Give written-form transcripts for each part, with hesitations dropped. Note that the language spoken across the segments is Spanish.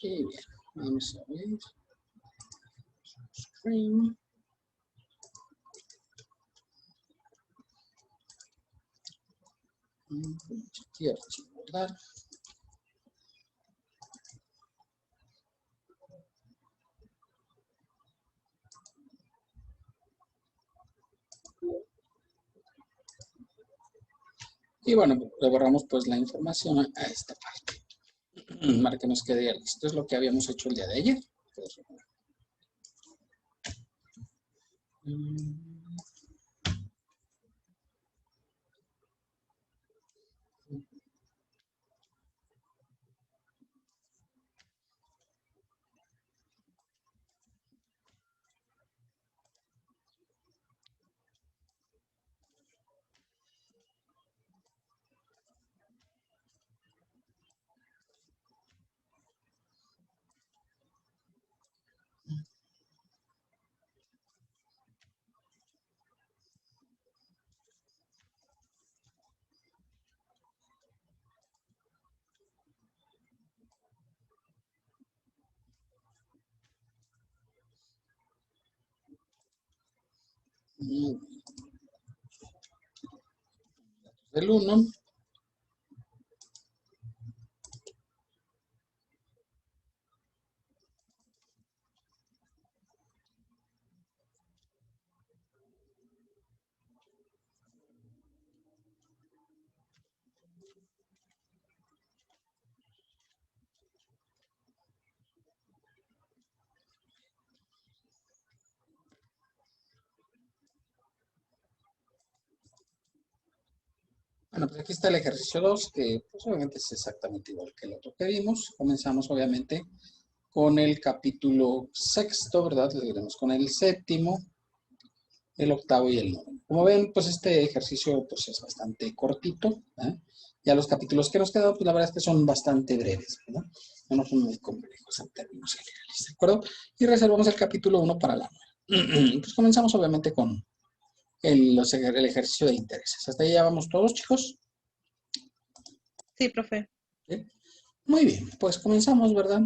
Y bien, vamos a ver. Screen. Y archivo, ¿verdad? Y bueno, le borramos pues la información a esta parte para que nos quede listo. Esto es lo que habíamos hecho el día de ayer. El 1. Bueno, pues aquí está el ejercicio 2, que pues obviamente es exactamente igual que el otro que vimos. Comenzamos obviamente con el capítulo 6, ¿verdad? Le iremos con el 7, el 8 y el 9. Como ven, pues este ejercicio pues es bastante cortito, ¿eh? Ya los capítulos que nos quedan, pues la verdad es que son bastante breves, ¿verdad? No son muy complejos en términos generales, ¿de acuerdo? Y reservamos el capítulo 1 para la 9. Pues comenzamos obviamente con el ejercicio de intereses. ¿Hasta ahí ya vamos todos, chicos? Sí, profe. ¿Sí? Muy bien, pues comenzamos, ¿verdad?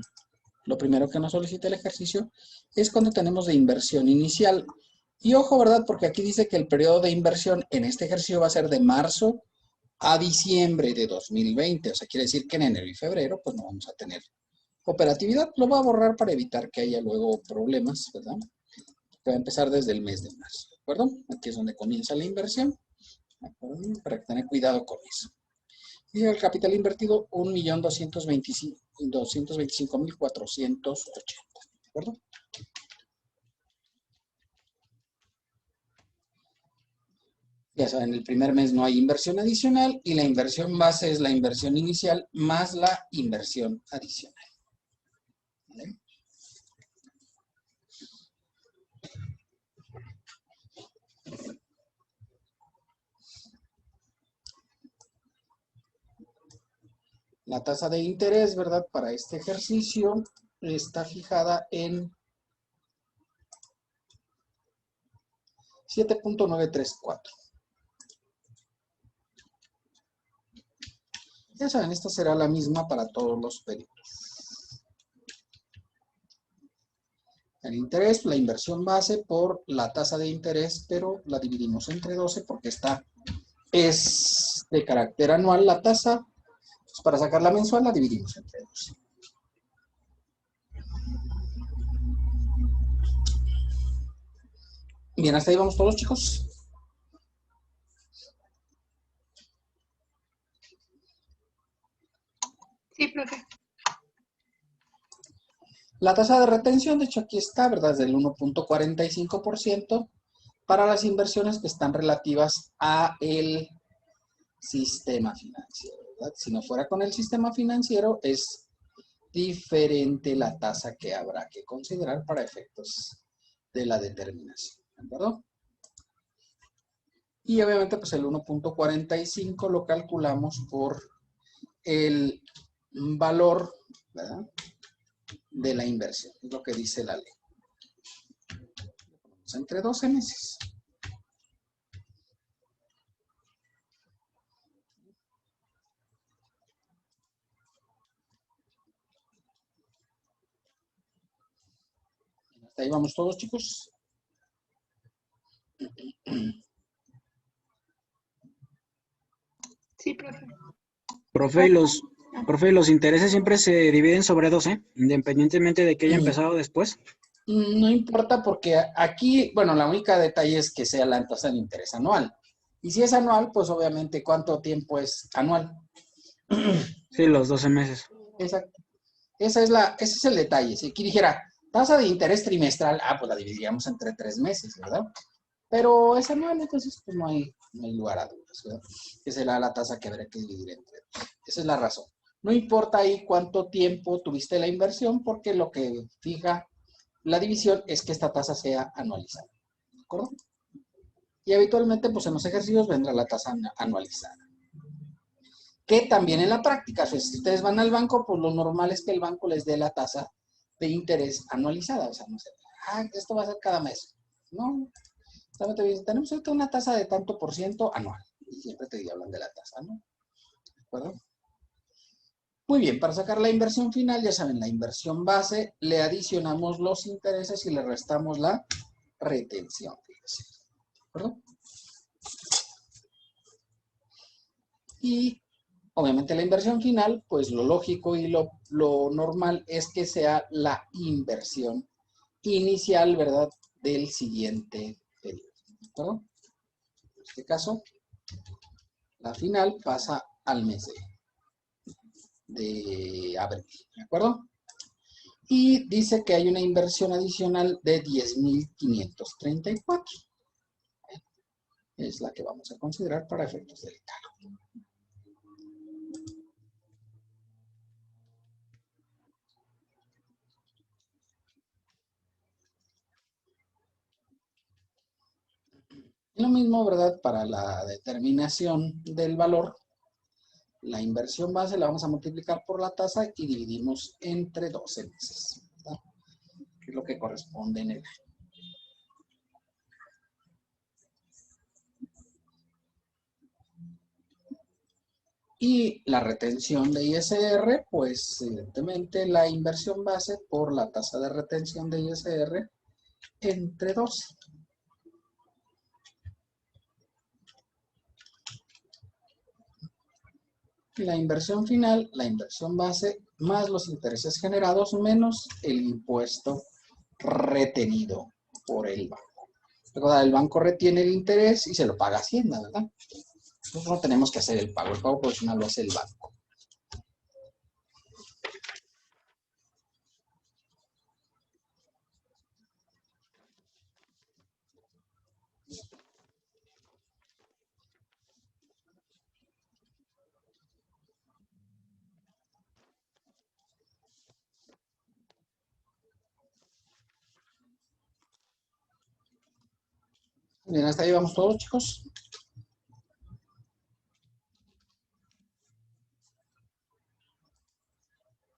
Lo primero que nos solicita el ejercicio es cuando tenemos de inversión inicial. Y ojo, ¿verdad? Porque aquí dice que el periodo de inversión en este ejercicio va a ser de marzo a diciembre de 2020. O sea, quiere decir que en enero y febrero, pues no vamos a tener operatividad. Lo voy a borrar para evitar que haya luego problemas, ¿verdad? Que va a empezar desde el mes de marzo, ¿de acuerdo? Aquí es donde comienza la inversión, ¿de acuerdo? Para tener cuidado con eso. Y el capital invertido, 1.225.480, ¿de acuerdo? Ya saben, el primer mes no hay inversión adicional y la inversión base es la inversión inicial más la inversión adicional. ¿Vale? La tasa de interés, ¿verdad? Para este ejercicio está fijada en 7.934. Ya saben, esta será la misma para todos los periodos. El interés, la inversión base por la tasa de interés, pero la dividimos entre 12 porque esta es de carácter anual la tasa. Pues para sacar la mensual la dividimos entre 12. Bien, hasta ahí vamos todos, chicos. Sí, profe. La tasa de retención, de hecho aquí está, ¿verdad? Es del 1.45% para las inversiones que están relativas a el sistema financiero, ¿verdad? Si no fuera con el sistema financiero, es diferente la tasa que habrá que considerar para efectos de la determinación, ¿de acuerdo? Y obviamente pues el 1.45 lo calculamos por el valor, ¿verdad?, de la inversión, es lo que dice la ley. Entre 12 meses. ¿Hasta ahí vamos todos, chicos? Sí, profe. Profe, y los intereses siempre se dividen sobre 12, independientemente de que haya empezado después. No importa porque aquí, bueno, la única detalle es que sea la tasa de interés anual. Y si es anual, pues obviamente, ¿cuánto tiempo es anual? Sí, los 12 meses. Exacto. Ese es el detalle. Si aquí dijera tasa de interés trimestral, pues la dividiríamos entre 3 meses, ¿verdad? Pero es anual, entonces pues no hay lugar a dudas, ¿verdad? Que será la tasa que habrá que dividir entre dos. Esa es la razón. No importa ahí cuánto tiempo tuviste la inversión, porque lo que fija la división es que esta tasa sea anualizada, ¿de acuerdo? Y habitualmente, pues en los ejercicios vendrá la tasa anualizada. Que también en la práctica, si ustedes van al banco, pues lo normal es que el banco les dé la tasa de interés anualizada. O sea, no sé, esto va a ser cada mes. No, te dicen, tenemos ahorita una tasa de tanto por ciento anual. Y siempre te hablan de la tasa, ¿no? ¿De acuerdo? Muy bien, para sacar la inversión final, ya saben, la inversión base, le adicionamos los intereses y le restamos la retención. ¿De acuerdo? Y obviamente la inversión final, pues lo lógico y lo normal es que sea la inversión inicial, ¿verdad? Del siguiente periodo. ¿De acuerdo? En este caso, la final pasa al mes de abril. ¿De acuerdo? Y dice que hay una inversión adicional de 10.534. Es la que vamos a considerar para efectos del cálculo. Lo mismo, ¿verdad? Para la determinación del valor, la inversión base la vamos a multiplicar por la tasa y dividimos entre 12 meses, ¿verdad? Que es lo que corresponde en el año. Y la retención de ISR, pues evidentemente la inversión base por la tasa de retención de ISR entre 12. La inversión final, la inversión base, más los intereses generados, menos el impuesto retenido por el banco. Recuerda, el banco retiene el interés y se lo paga Hacienda, ¿verdad? Nosotros no tenemos que hacer el pago provisional lo hace el banco. Bien, hasta ahí vamos todos, chicos.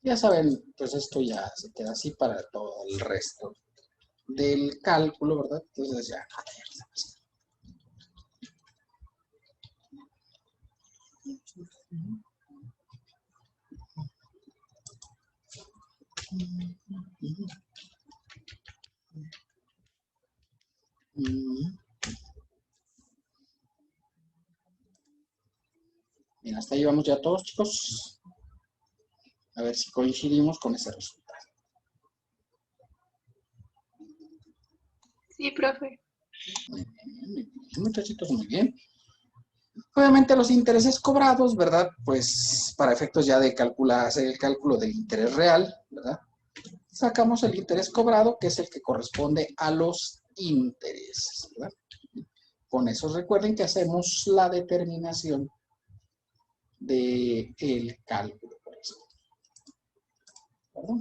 Ya saben, pues esto ya se queda así para todo el resto del cálculo, ¿verdad? Entonces ya. Bien, hasta ahí vamos ya todos, chicos. A ver si coincidimos con ese resultado. Sí, profe. Muy bien, muchachitos, muy bien. Obviamente los intereses cobrados, ¿verdad? Pues para efectos ya de hacer el cálculo del interés real, ¿verdad? Sacamos el interés cobrado, que es el que corresponde a los intereses, ¿verdad? Con eso recuerden que hacemos la determinación del cálculo, por eso. ¿Verdad?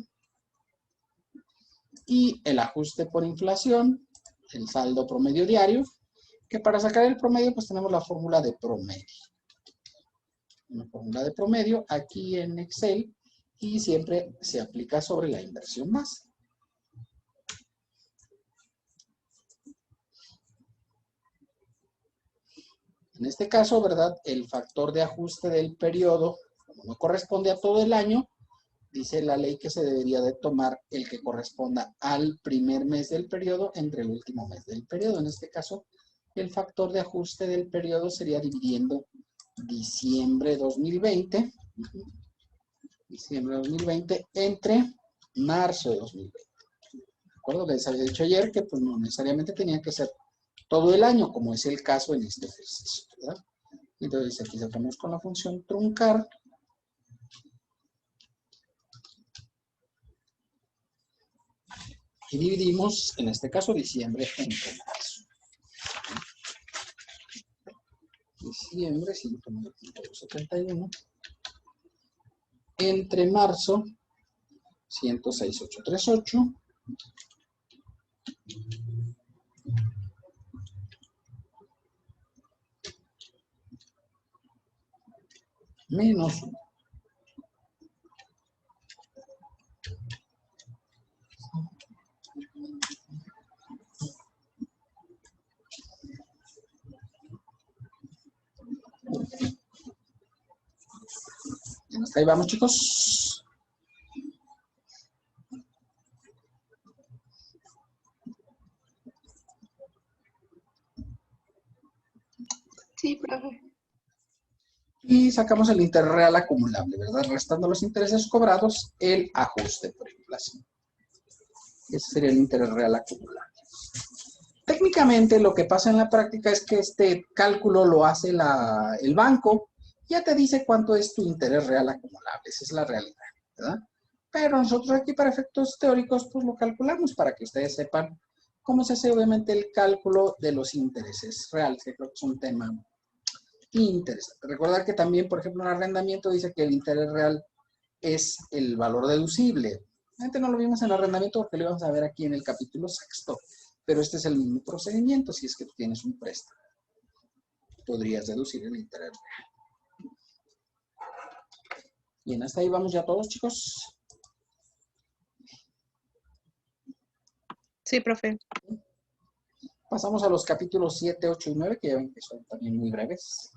Y el ajuste por inflación, el saldo promedio diario, que para sacar el promedio, pues tenemos la fórmula de promedio. Una fórmula de promedio aquí en Excel y siempre se aplica sobre la inversión base. En este caso, ¿verdad? El factor de ajuste del periodo, como no corresponde a todo el año, Dice la ley que se debería de tomar el que corresponda al primer mes del periodo entre el último mes del periodo. En este caso, el factor de ajuste del periodo sería dividiendo diciembre 2020, entre marzo de 2020. ¿De acuerdo? Les había dicho ayer que pues no necesariamente tenía que ser todo el año, como es el caso en este ejercicio, ¿verdad? Entonces aquí sacamos con la función truncar. Y dividimos, en este caso, diciembre entre marzo. Diciembre, 109.271. Entre marzo, 106.838. Menos 1. Hasta ahí vamos, chicos. Sí, profe. Y sacamos el interés real acumulable, ¿verdad? Restando los intereses cobrados, el ajuste por inflación. Ese sería el interés real acumulable. Técnicamente lo que pasa en la práctica es que este cálculo lo hace el banco. Ya te dice cuánto es tu interés real acumulable. Esa es la realidad, ¿verdad? Pero nosotros aquí para efectos teóricos pues lo calculamos para que ustedes sepan cómo se hace obviamente el cálculo de los intereses reales, que creo que es un tema interesante. Recordar que también, por ejemplo, un arrendamiento dice que el interés real es el valor deducible. Realmente no lo vimos en el arrendamiento porque lo íbamos a ver aquí en el capítulo 6, pero este es el mismo procedimiento si es que tú tienes un préstamo. Podrías deducir el interés real. Bien, hasta ahí vamos ya todos, chicos. Sí, profe. Pasamos a los capítulos 7, 8 y 9, que ya ven que son también muy breves.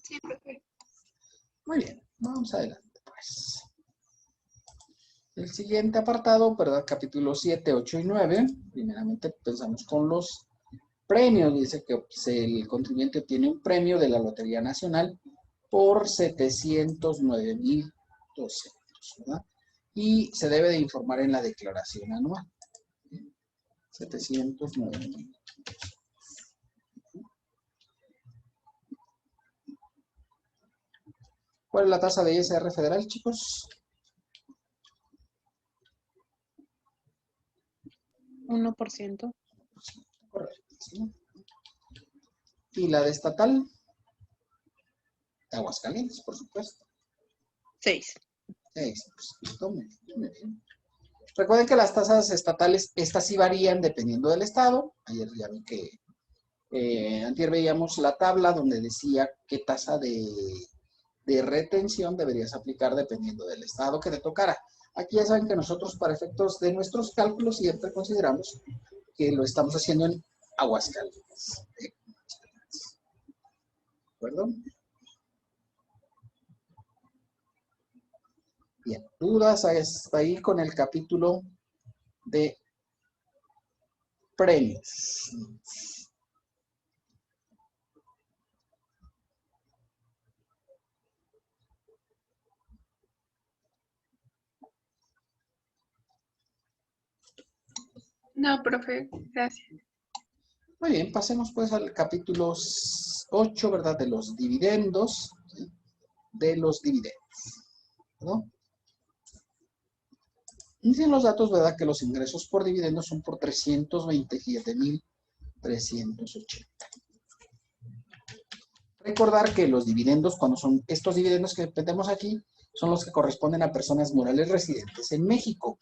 Sí, profe. Muy bien, vamos adelante, pues. El siguiente apartado, ¿verdad? Capítulos 7, 8 y 9. Primeramente pensamos con los premios. Dice que pues, el contribuyente obtiene un premio de la Lotería Nacional por 709.200, ¿verdad? Y se debe de informar en la declaración anual. 709.000. ¿Cuál es la tasa de ISR federal, chicos? 1%. Correcto, ¿sí? ¿Y la de estatal? De Aguascalientes, por supuesto. 6. 6%. Muy bien. Recuerden que las tasas estatales, estas sí varían dependiendo del estado. Ayer ya vi que antier veíamos la tabla donde decía qué tasa de retención deberías aplicar dependiendo del estado que te tocara. Aquí ya saben que nosotros para efectos de nuestros cálculos siempre consideramos que lo estamos haciendo en Aguascalientes. ¿De acuerdo? Bien, dudas hasta ahí con el capítulo de premios. No, profe. Gracias. Muy bien, pasemos pues al capítulo 8, ¿verdad? De los dividendos. ¿Sí? De los dividendos, ¿no? Dicen los datos, ¿verdad? Que los ingresos por dividendos son por 327.380. Recordar que los dividendos, cuando son estos dividendos que metemos aquí, son los que corresponden a personas morales residentes en México.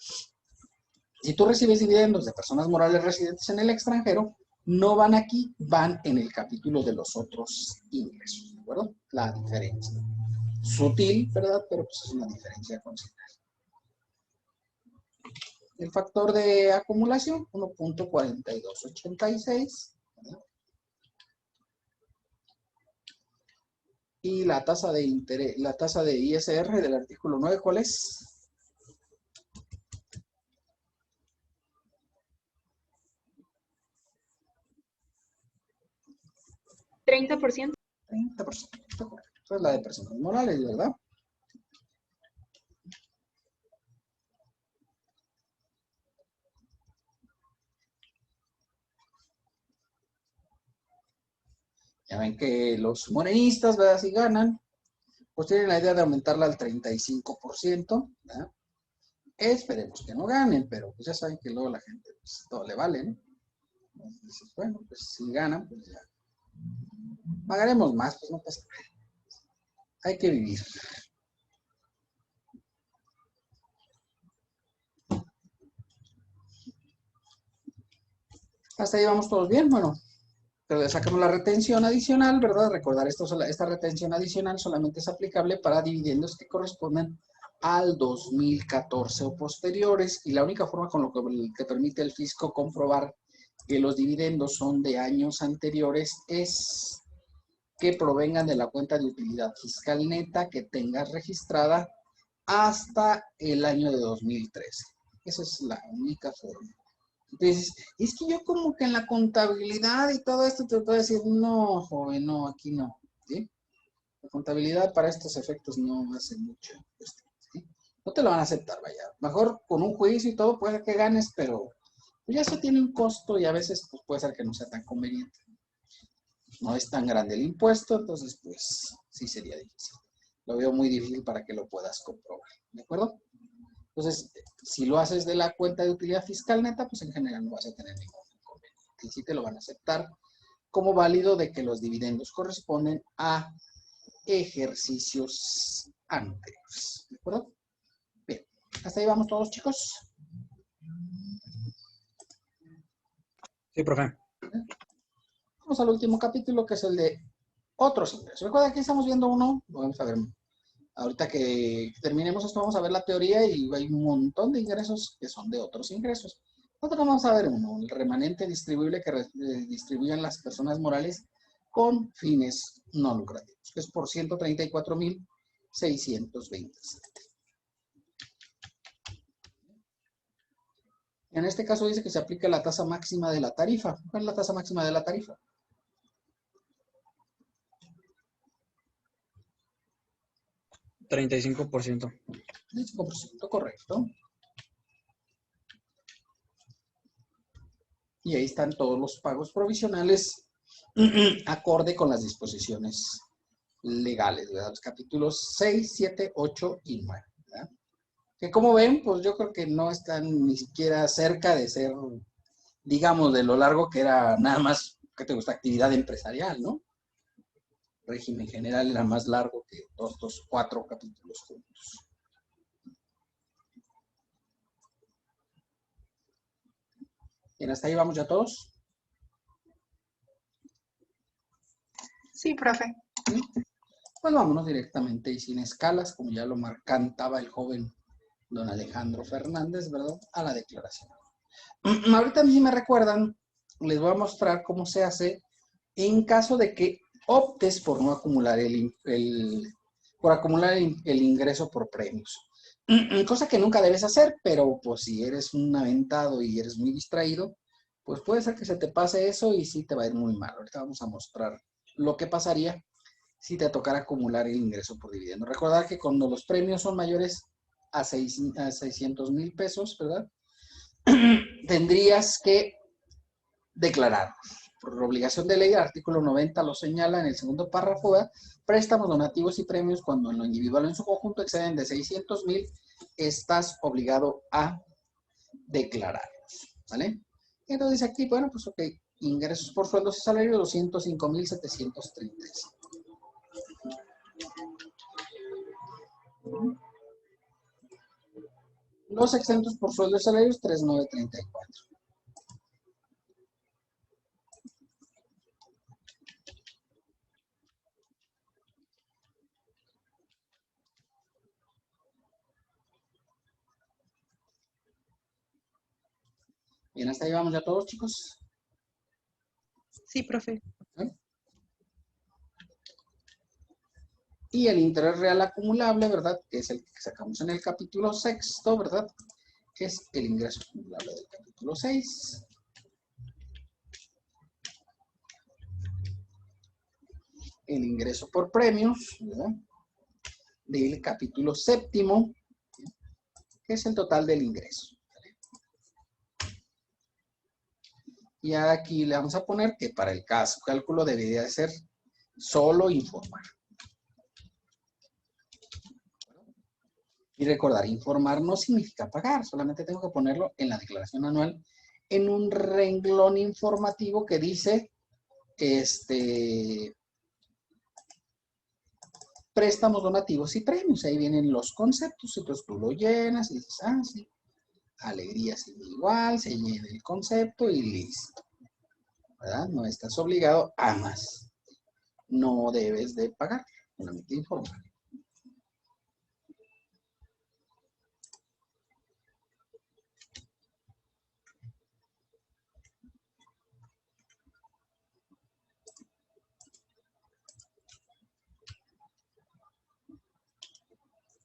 Si tú recibes dividendos de personas morales residentes en el extranjero, no van aquí, van en el capítulo de los otros ingresos, ¿de acuerdo? La diferencia. Sutil, ¿verdad? Pero pues es una diferencia considerable. El factor de acumulación, 1.4286. Y la tasa de interés, la tasa de ISR del artículo 9, ¿cuál es? 30%. 30%, correcto. Esa es la de personas morales, ¿verdad? Ya ven que los morenistas, ¿verdad? Si ganan, pues tienen la idea de aumentarla al 35%, ¿verdad? Esperemos que no ganen, pero pues ya saben que luego la gente, pues todo le vale, ¿no? Entonces, bueno, pues si ganan, pues ya pagaremos más, pues no pasa nada. Hay que vivir. Hasta ahí vamos todos bien, bueno. Pero le sacamos la retención adicional, ¿verdad? Recordar esta retención adicional solamente es aplicable para dividendos que corresponden al 2014 o posteriores, y la única forma con lo que permite el fisco comprobar que los dividendos son de años anteriores es que provengan de la cuenta de utilidad fiscal neta que tengas registrada hasta el año de 2013. Esa es la única forma. Entonces, es que yo como que en la contabilidad y todo esto te puedo decir, no, joven, no, aquí no, ¿sí? La contabilidad para estos efectos no hace mucho, ¿sí? No te lo van a aceptar, vaya. Mejor con un juicio y todo puede que ganes, pero pues ya eso tiene un costo y a veces pues, puede ser que no sea tan conveniente. No es tan grande el impuesto, entonces pues sí sería difícil. Lo veo muy difícil para que lo puedas comprobar, ¿de acuerdo? Entonces, si lo haces de la cuenta de utilidad fiscal neta, pues en general no vas a tener ningún inconveniente. Y sí te lo van a aceptar como válido de que los dividendos corresponden a ejercicios anteriores. ¿De acuerdo? Bien, hasta ahí vamos todos, chicos. Sí, profe. Vamos al último capítulo, que es el de otros ingresos. Recuerda que estamos viendo uno, vamos a ver, ahorita que terminemos esto vamos a ver la teoría y hay un montón de ingresos que son de otros ingresos. Nosotros vamos a ver uno, el remanente distribuible que distribuyen las personas morales con fines no lucrativos, que es por 134,627. En este caso dice que se aplica la tasa máxima de la tarifa. ¿Cuál es la tasa máxima de la tarifa? 35%. 35%, correcto. Y ahí están todos los pagos provisionales acorde con las disposiciones legales, ¿verdad? Los capítulos 6, 7, 8 y 9, ¿verdad? Que como ven, pues yo creo que no están ni siquiera cerca de ser, digamos, de lo largo que era nada más, ¿qué te gusta? Actividad empresarial, ¿no? Régimen general era más largo que todos estos 4 capítulos juntos. Bien, hasta ahí vamos ya todos. Sí, profe. ¿Sí? Pues vámonos directamente y sin escalas, como ya lo cantaba el joven don Alejandro Fernández, ¿verdad? A la declaración. Ahorita a mí, si me recuerdan, les voy a mostrar cómo se hace en caso de que optes por no acumular por acumular el ingreso por premios. Cosa que nunca debes hacer, pero pues si eres un aventado y eres muy distraído, pues puede ser que se te pase eso y sí te va a ir muy mal. Ahorita vamos a mostrar lo que pasaría si te tocara acumular el ingreso por dividendo. Recordar que cuando los premios son mayores a 600,000 pesos, ¿verdad? Tendrías que declararlos. Por obligación de ley, el artículo 90 lo señala en el segundo párrafo, ¿verdad? Préstamos, donativos y premios, cuando en lo individual o en su conjunto exceden de 600,000, estás obligado a declararlos, ¿vale? Entonces aquí, bueno, pues ok, ingresos por sueldos y salarios, 205,735. Los exentos por sueldos y salarios, 3,934. Bien, hasta ahí vamos ya todos, chicos. Sí, profe. ¿Eh? Y el interés real acumulable, ¿verdad? Que es el que sacamos en el capítulo sexto, ¿verdad? Que es el ingreso acumulable del capítulo 6. El ingreso por premios, ¿verdad? Del capítulo séptimo, que es el total del ingreso. Y aquí le vamos a poner que para el cálculo debería ser solo informar. Y recordar, informar no significa pagar, solamente tengo que ponerlo en la declaración anual en un renglón informativo que dice préstamos donativos y premios. Ahí vienen los conceptos, entonces tú lo llenas y dices, ah, sí, alegría sigue igual, se llena el concepto y listo. ¿Verdad? No estás obligado a más. No debes de pagar, solamente informar.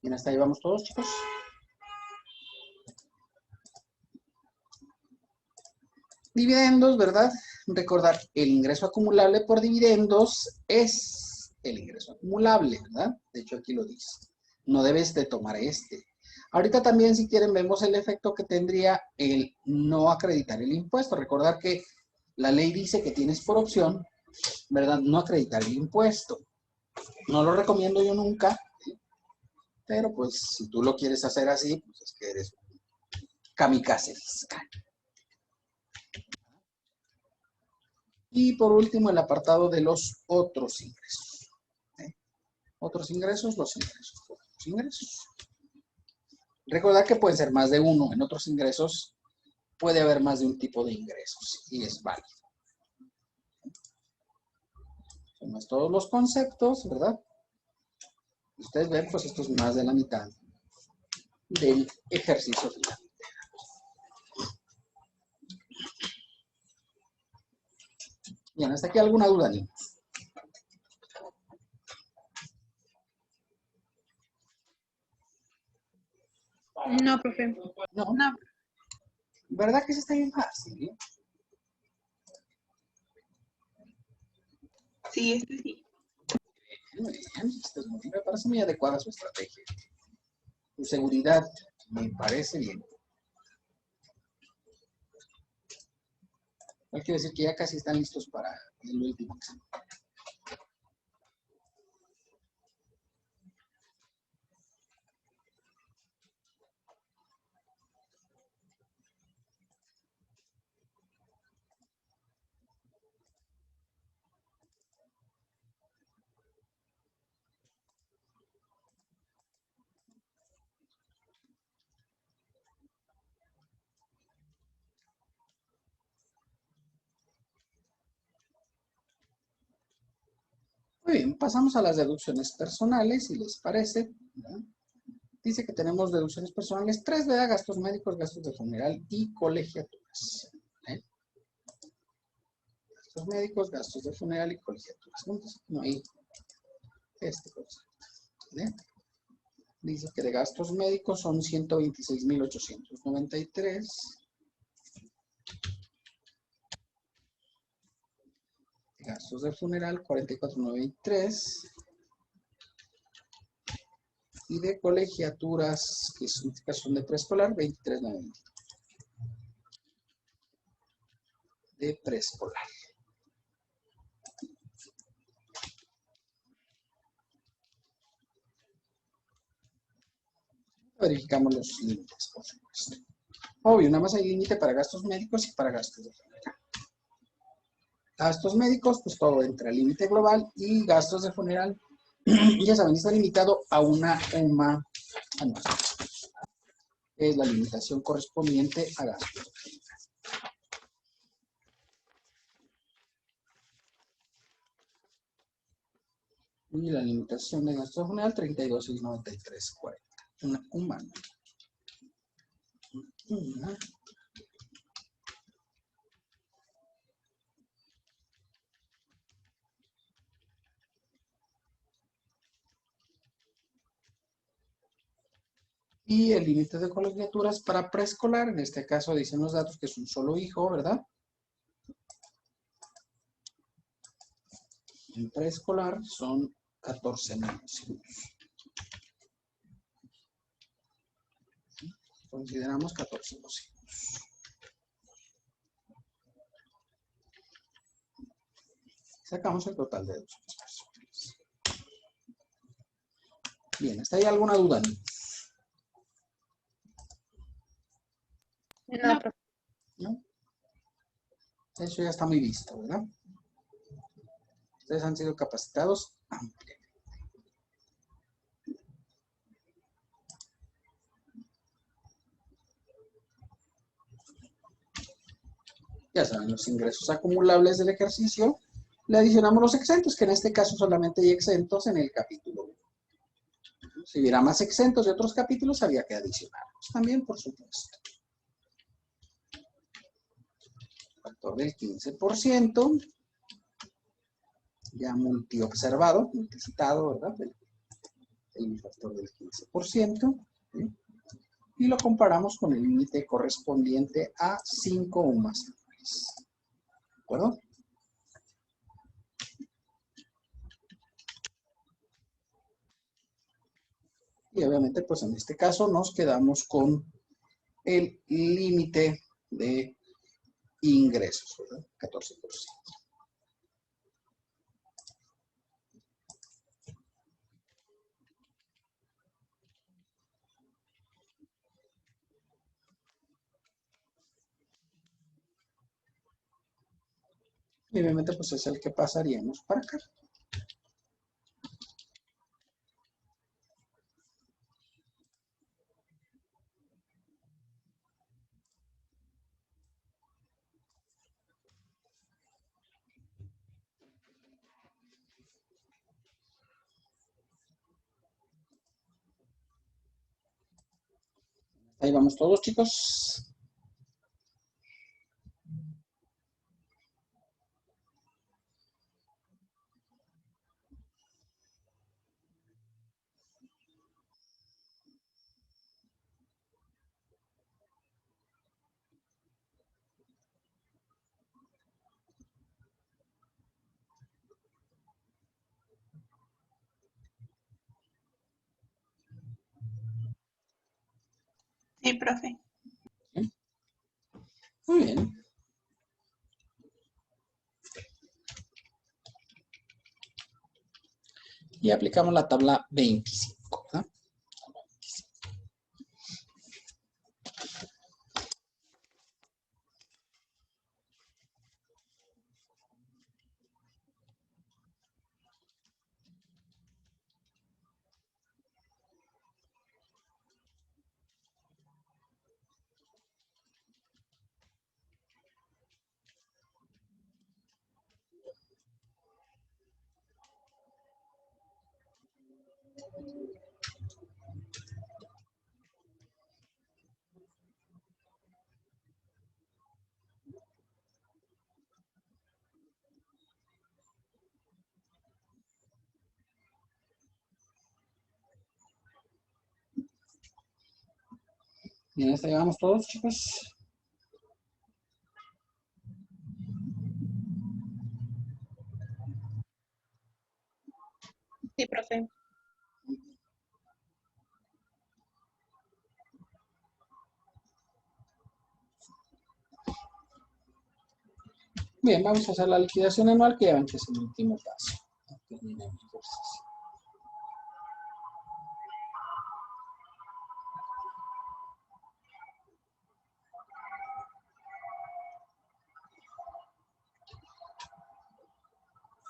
Bien, hasta ahí vamos todos, chicos. Dividendos, ¿verdad? Recordar, el ingreso acumulable por dividendos es el ingreso acumulable, ¿verdad? De hecho, aquí lo dice. No debes de tomar este. Ahorita también, si quieren, vemos el efecto que tendría el no acreditar el impuesto. Recordar que la ley dice que tienes por opción, ¿verdad? No acreditar el impuesto. No lo recomiendo yo nunca, ¿sí? Pero pues si tú lo quieres hacer así, pues es que eres un kamikaze fiscal. Y por último, el apartado de los otros ingresos. Otros ingresos, los ingresos. Otros ingresos. Recordad que pueden ser más de uno. En otros ingresos puede haber más de un tipo de ingresos y es válido. Son más todos los conceptos, ¿verdad? Ustedes ven, pues esto es más de la mitad del ejercicio final. Bien, ¿hasta aquí alguna duda, niños? No, profe. No. No. ¿Verdad que eso está bien fácil? Sí, este sí. Muy bien, me parece muy adecuada su estrategia. Su seguridad me parece bien. Quiere decir que ya casi están listos para el último examen. Muy bien, pasamos a las deducciones personales, si les parece. ¿Verdad? Dice que tenemos deducciones personales 3, ¿verdad? Gastos médicos, gastos de funeral y colegiaturas. Gastos médicos, gastos de funeral y colegiaturas. Entonces, no hay este concepto. Dice que de gastos médicos son 126,893. Gastos de funeral, 44,993. Y de colegiaturas, que son de preescolar, 23,90. De preescolar. Verificamos los límites, por supuesto. Obvio, nada más hay límite para gastos médicos y para gastos de funeral. Gastos médicos, pues todo entra al límite global, y gastos de funeral, ya saben, está limitado a una UMA anual. Es la limitación correspondiente a gastos de funeral. Y la limitación de gasto de funeral, 32,693,40. Una UMA anual. Y el límite de colegiaturas para preescolar, en este caso dicen los datos que es un solo hijo, ¿verdad? En preescolar son 14 niños. Consideramos 14 hijos. Sacamos el total de 200 personas. Bien, ¿hasta ahí alguna duda, niños? No, profe. ¿No? Eso ya está muy visto, ¿verdad? Ustedes han sido capacitados ampliamente. Ya saben, los ingresos acumulables del ejercicio, le adicionamos los exentos, que en este caso solamente hay exentos en el capítulo 1. Si hubiera más exentos de otros capítulos, había que adicionarlos también, por supuesto. Factor del 15%, ya multiobservado, multicitado, ¿verdad? El factor del 15%, ¿sí? Y lo comparamos con el límite correspondiente a 5 o más anuales. ¿De acuerdo? Y obviamente, pues en este caso nos quedamos con el límite de ingresos, ¿verdad? 14%. Y obviamente, pues es el que pasaríamos para acá. Ahí vamos todos, chicos. Sí, profe. ¿Sí? Muy bien. Y aplicamos la tabla 25, ¿verdad? Bien, hasta llegamos todos, chicos. Sí, profe. Bien, vamos a hacer la liquidación anual, que ya ven que es el último paso. Terminemos el ejercicio.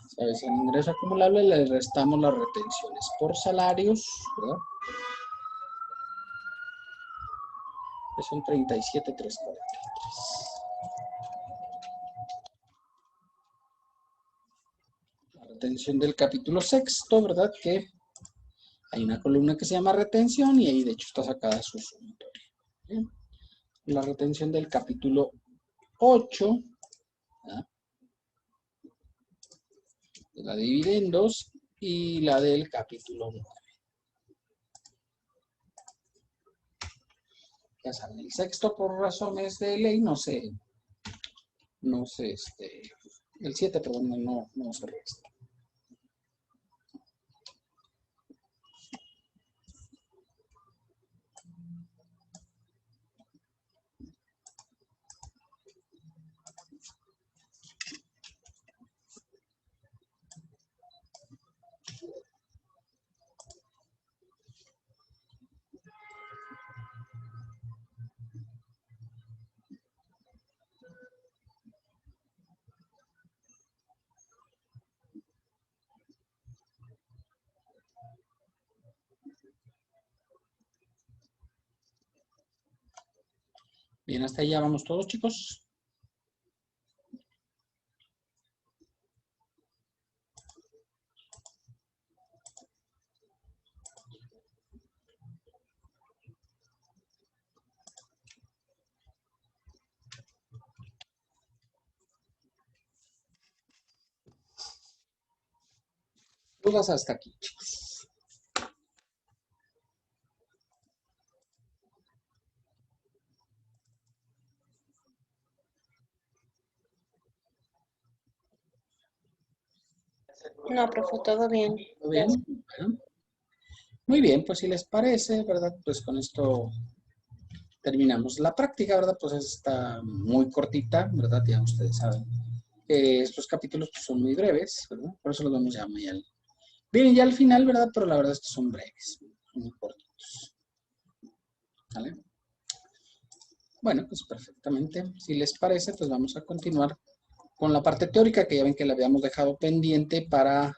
¿Sabes? En ingreso acumulable le restamos las retenciones por salarios, ¿verdad? Que son 37,343. La retención del capítulo sexto, ¿verdad? Que hay una columna que se llama retención y ahí de hecho está sacada su sumatoria. ¿Sí? La retención del capítulo 8, ¿verdad? La de dividendos y la del capítulo 9. Ya saben, el sexto por razones de ley el 7, perdón, no se resta. Bien, hasta ahí ya vamos todos, chicos. Todas hasta aquí, chicos. No, profe, todo bien. ¿Todo bien? Bueno. Muy bien, pues si les parece, ¿verdad? Pues con esto terminamos la práctica, ¿verdad? Pues está muy cortita, ¿verdad? Ya ustedes saben que estos capítulos pues, son muy breves, ¿verdad? Por eso los vamos ya muy al... Bien, ya al final, ¿verdad? Pero la verdad es que son breves, son muy cortitos. ¿Vale? Bueno, pues perfectamente. Si les parece, pues vamos a continuar con la parte teórica, que ya ven que la habíamos dejado pendiente para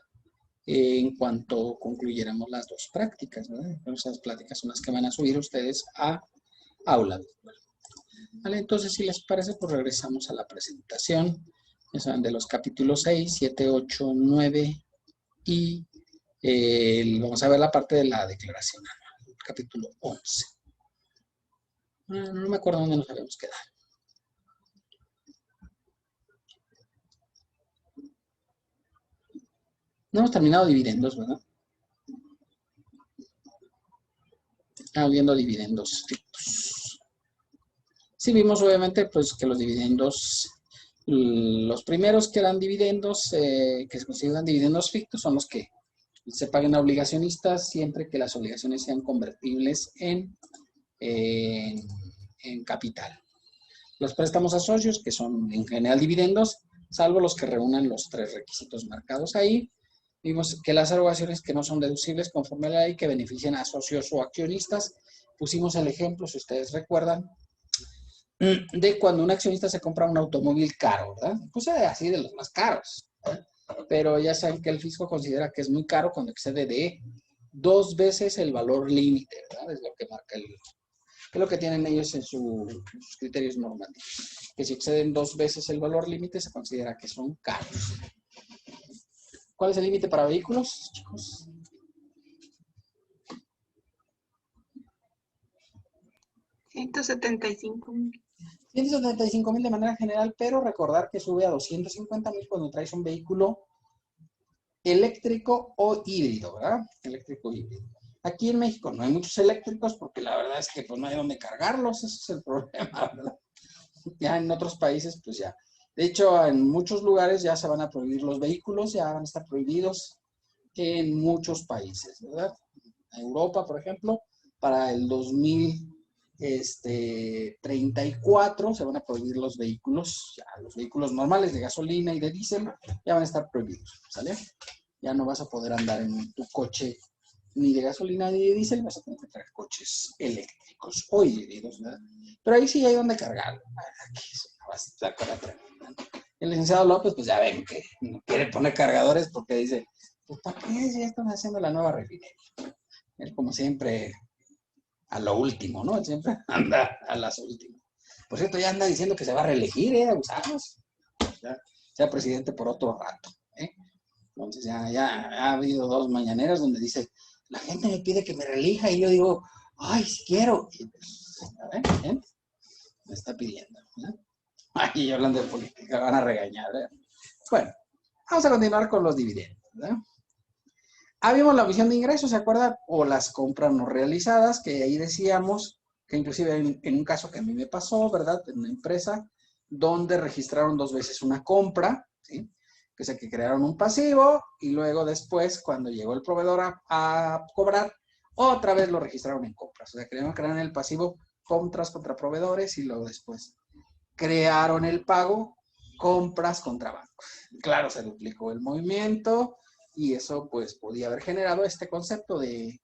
en cuanto concluyéramos las dos prácticas, ¿verdad? Esas pláticas son las que van a subir ustedes a aula virtual. ¿Vale? Entonces, si les parece, pues regresamos a la presentación. Ya saben, de los capítulos 6, 7, 8, 9 y vamos a ver la parte de la declaración anual, el capítulo 11. No me acuerdo dónde nos habíamos quedado. No hemos terminado dividendos, ¿verdad? Viendo dividendos fictos. Sí vimos obviamente pues que los dividendos, los primeros que eran dividendos, que se consideran dividendos fictos, son los que se paguen a obligacionistas siempre que las obligaciones sean convertibles en capital. Los préstamos a socios, que son en general dividendos, salvo los que reúnan los 3 requisitos marcados ahí. Vimos que las erogaciones que no son deducibles conforme a la ley que benefician a socios o accionistas. Pusimos el ejemplo, si ustedes recuerdan, de cuando un accionista se compra un automóvil caro, ¿verdad? Pues así de los más caros, ¿verdad? Pero ya saben que el fisco considera que es muy caro cuando excede de 2 veces el valor límite, ¿verdad? Es lo que marca es lo que tienen ellos en sus criterios normativos. Que si exceden 2 veces el valor límite se considera que son caros. ¿Cuál es el límite para vehículos, chicos? $175,000. 175,000 de manera general, pero recordar que sube a 250,000 cuando traes un vehículo eléctrico o híbrido, ¿verdad? Eléctrico o híbrido. Aquí en México no hay muchos eléctricos porque la verdad es que pues no hay dónde cargarlos, ese es el problema, ¿verdad? Ya en otros países pues ya. De hecho, en muchos lugares ya se van a prohibir los vehículos, ya van a estar prohibidos en muchos países, ¿verdad? En Europa, por ejemplo, para el 2034 se van a prohibir los vehículos, ya los vehículos normales de gasolina y de diésel ya van a estar prohibidos, ¿sale? Ya no vas a poder andar en tu coche ni de gasolina ni de diésel, vas a tener que traer coches eléctricos o híbridos, ¿verdad? Pero ahí sí hay donde cargarlo. Aquí es una cosa tremenda. El licenciado López, pues ya ven que no quiere poner cargadores porque dice, pues ¿para qué si ya están haciendo la nueva refinería? Él como siempre a lo último, ¿no? Él siempre anda a las últimas. Por cierto, ya anda diciendo que se va a reelegir, abusados. Ya sea presidente por otro rato, ¿eh? Entonces ya ha habido 2 mañaneras donde dice, la gente me pide que me reelija y yo digo, ay, si quiero. Y pues, a ver, ¿eh? Me está pidiendo, ¿eh? Ay, hablando de política, van a regañar, ¿eh? Bueno, vamos a continuar con los dividendos, ¿verdad? Vimos la visión de ingresos, ¿se acuerdan? O las compras no realizadas, que ahí decíamos que inclusive en un caso que a mí me pasó, ¿verdad? En una empresa donde registraron 2 veces una compra, ¿sí? Que sé que crearon un pasivo y luego después, cuando llegó el proveedor a cobrar, otra vez lo registraron en compras. O sea, crearon el pasivo compras contra proveedores y luego después crearon el pago compras contra bancos. Claro, se duplicó el movimiento y eso pues podía haber generado este concepto de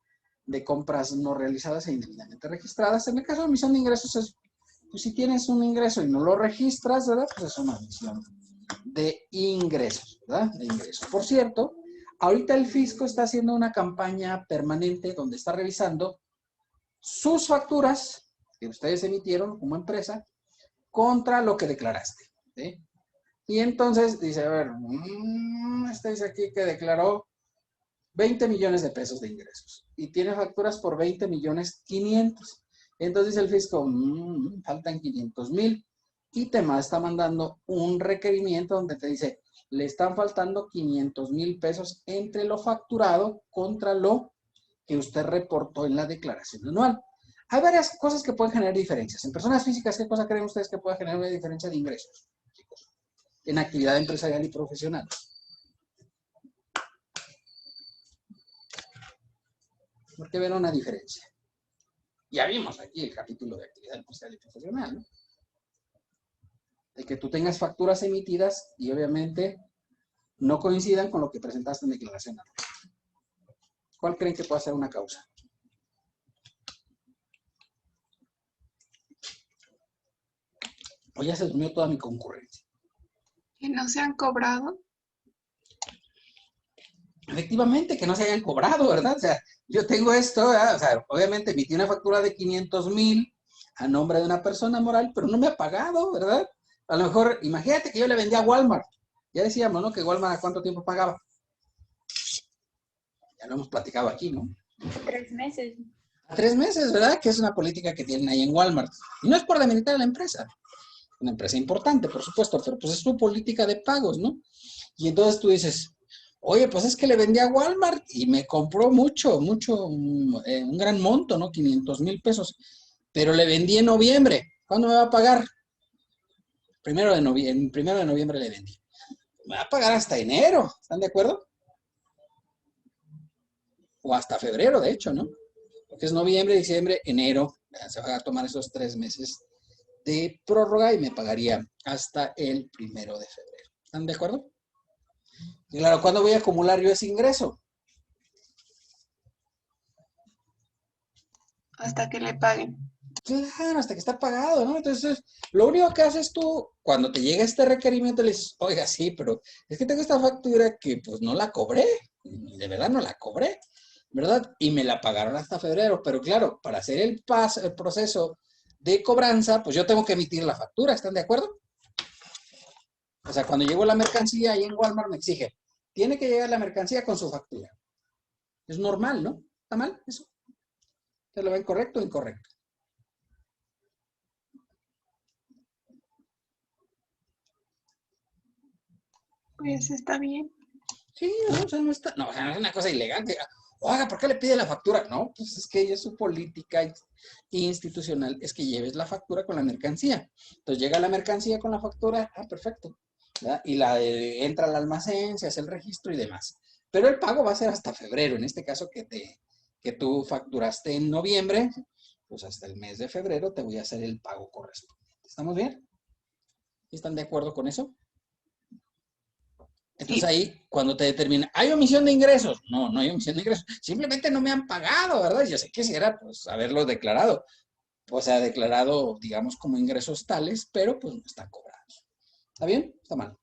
compras no realizadas e indebidamente registradas. En el caso de omisión de ingresos es, pues si tienes un ingreso y no lo registras, ¿verdad? Pues es una omisión de ingresos, ¿verdad? De ingresos. Por cierto, ahorita el fisco está haciendo una campaña permanente donde está revisando sus facturas que ustedes emitieron como empresa contra lo que declaraste, ¿sí? Y entonces dice, a ver, este dice aquí que declaró 20 millones de pesos de ingresos y tiene facturas por 20 millones 500. Entonces dice el fisco, faltan 500,000 y te está mandando un requerimiento donde te dice, le están faltando 500,000 pesos entre lo facturado contra lo que usted reportó en la declaración anual. Hay varias cosas que pueden generar diferencias. En personas físicas, ¿qué cosa creen ustedes que puede generar una diferencia de ingresos, chicos? En actividad empresarial y profesional. ¿Por qué ver una diferencia? Ya vimos aquí el capítulo de actividad empresarial y profesional, ¿no? De que tú tengas facturas emitidas y obviamente no coincidan con lo que presentaste en declaración anual. ¿Cuál creen que puede ser una causa? O ya se durmió toda mi concurrencia. ¿Que no se han cobrado? Efectivamente, que no se hayan cobrado, ¿verdad? O sea, yo tengo esto, ¿verdad? O sea, obviamente emití una factura de 500,000 a nombre de una persona moral, pero no me ha pagado, ¿verdad? A lo mejor, imagínate que yo le vendí a Walmart. Ya decíamos, ¿no? Que Walmart, ¿a cuánto tiempo pagaba? Ya lo hemos platicado aquí, ¿no? 3 meses. A 3 meses, ¿verdad? Que es una política que tienen ahí en Walmart. Y no es por demeritar a la empresa. Una empresa importante, por supuesto, pero pues es su política de pagos, ¿no? Y entonces tú dices, oye, pues es que le vendí a Walmart y me compró mucho, un gran monto, ¿no? 500,000 pesos. Pero le vendí en noviembre. ¿Cuándo me va a pagar? En 1 de noviembre le vendí. Me va a pagar hasta enero. ¿Están de acuerdo? O hasta febrero, de hecho, ¿no? Porque es noviembre, diciembre, enero. Se va a tomar esos 3 meses de prórroga y me pagaría hasta el 1 de febrero. ¿Están de acuerdo? Y claro, ¿cuándo voy a acumular yo ese ingreso? Hasta que le paguen. Claro, hasta que está pagado, ¿no? Entonces, lo único que haces tú, cuando te llega este requerimiento, le dices, oiga, sí, pero es que tengo esta factura que pues no la cobré, de verdad no la cobré, ¿verdad? Y me la pagaron hasta febrero, pero claro, para hacer el proceso de cobranza, pues yo tengo que emitir la factura, ¿están de acuerdo? O sea, cuando llegó la mercancía ahí en Walmart me exige, tiene que llegar la mercancía con su factura. Es normal, ¿no? ¿Está mal eso? ¿Te lo ven correcto o incorrecto? Pues está bien. Sí, no, o sea, no está, no, o sea, no es una cosa ilegal. Oiga, ¿por qué le pide la factura? No, pues es que ella es su política institucional, es que lleves la factura con la mercancía. Entonces llega la mercancía con la factura, perfecto, ¿verdad? Y entra al almacén, se hace el registro y demás. Pero el pago va a ser hasta febrero, en este caso que tú facturaste en noviembre, pues hasta el mes de febrero te voy a hacer el pago correspondiente. ¿Estamos bien? ¿Están de acuerdo con eso? Entonces Sí. ahí, cuando te determina, ¿hay omisión de ingresos? No, no hay omisión de ingresos. Simplemente no me han pagado, ¿verdad? Yo sé que quisiera, pues, haberlo declarado. O sea, declarado, digamos, como ingresos tales, pero pues no están cobrados. ¿Está bien? ¿Está mal?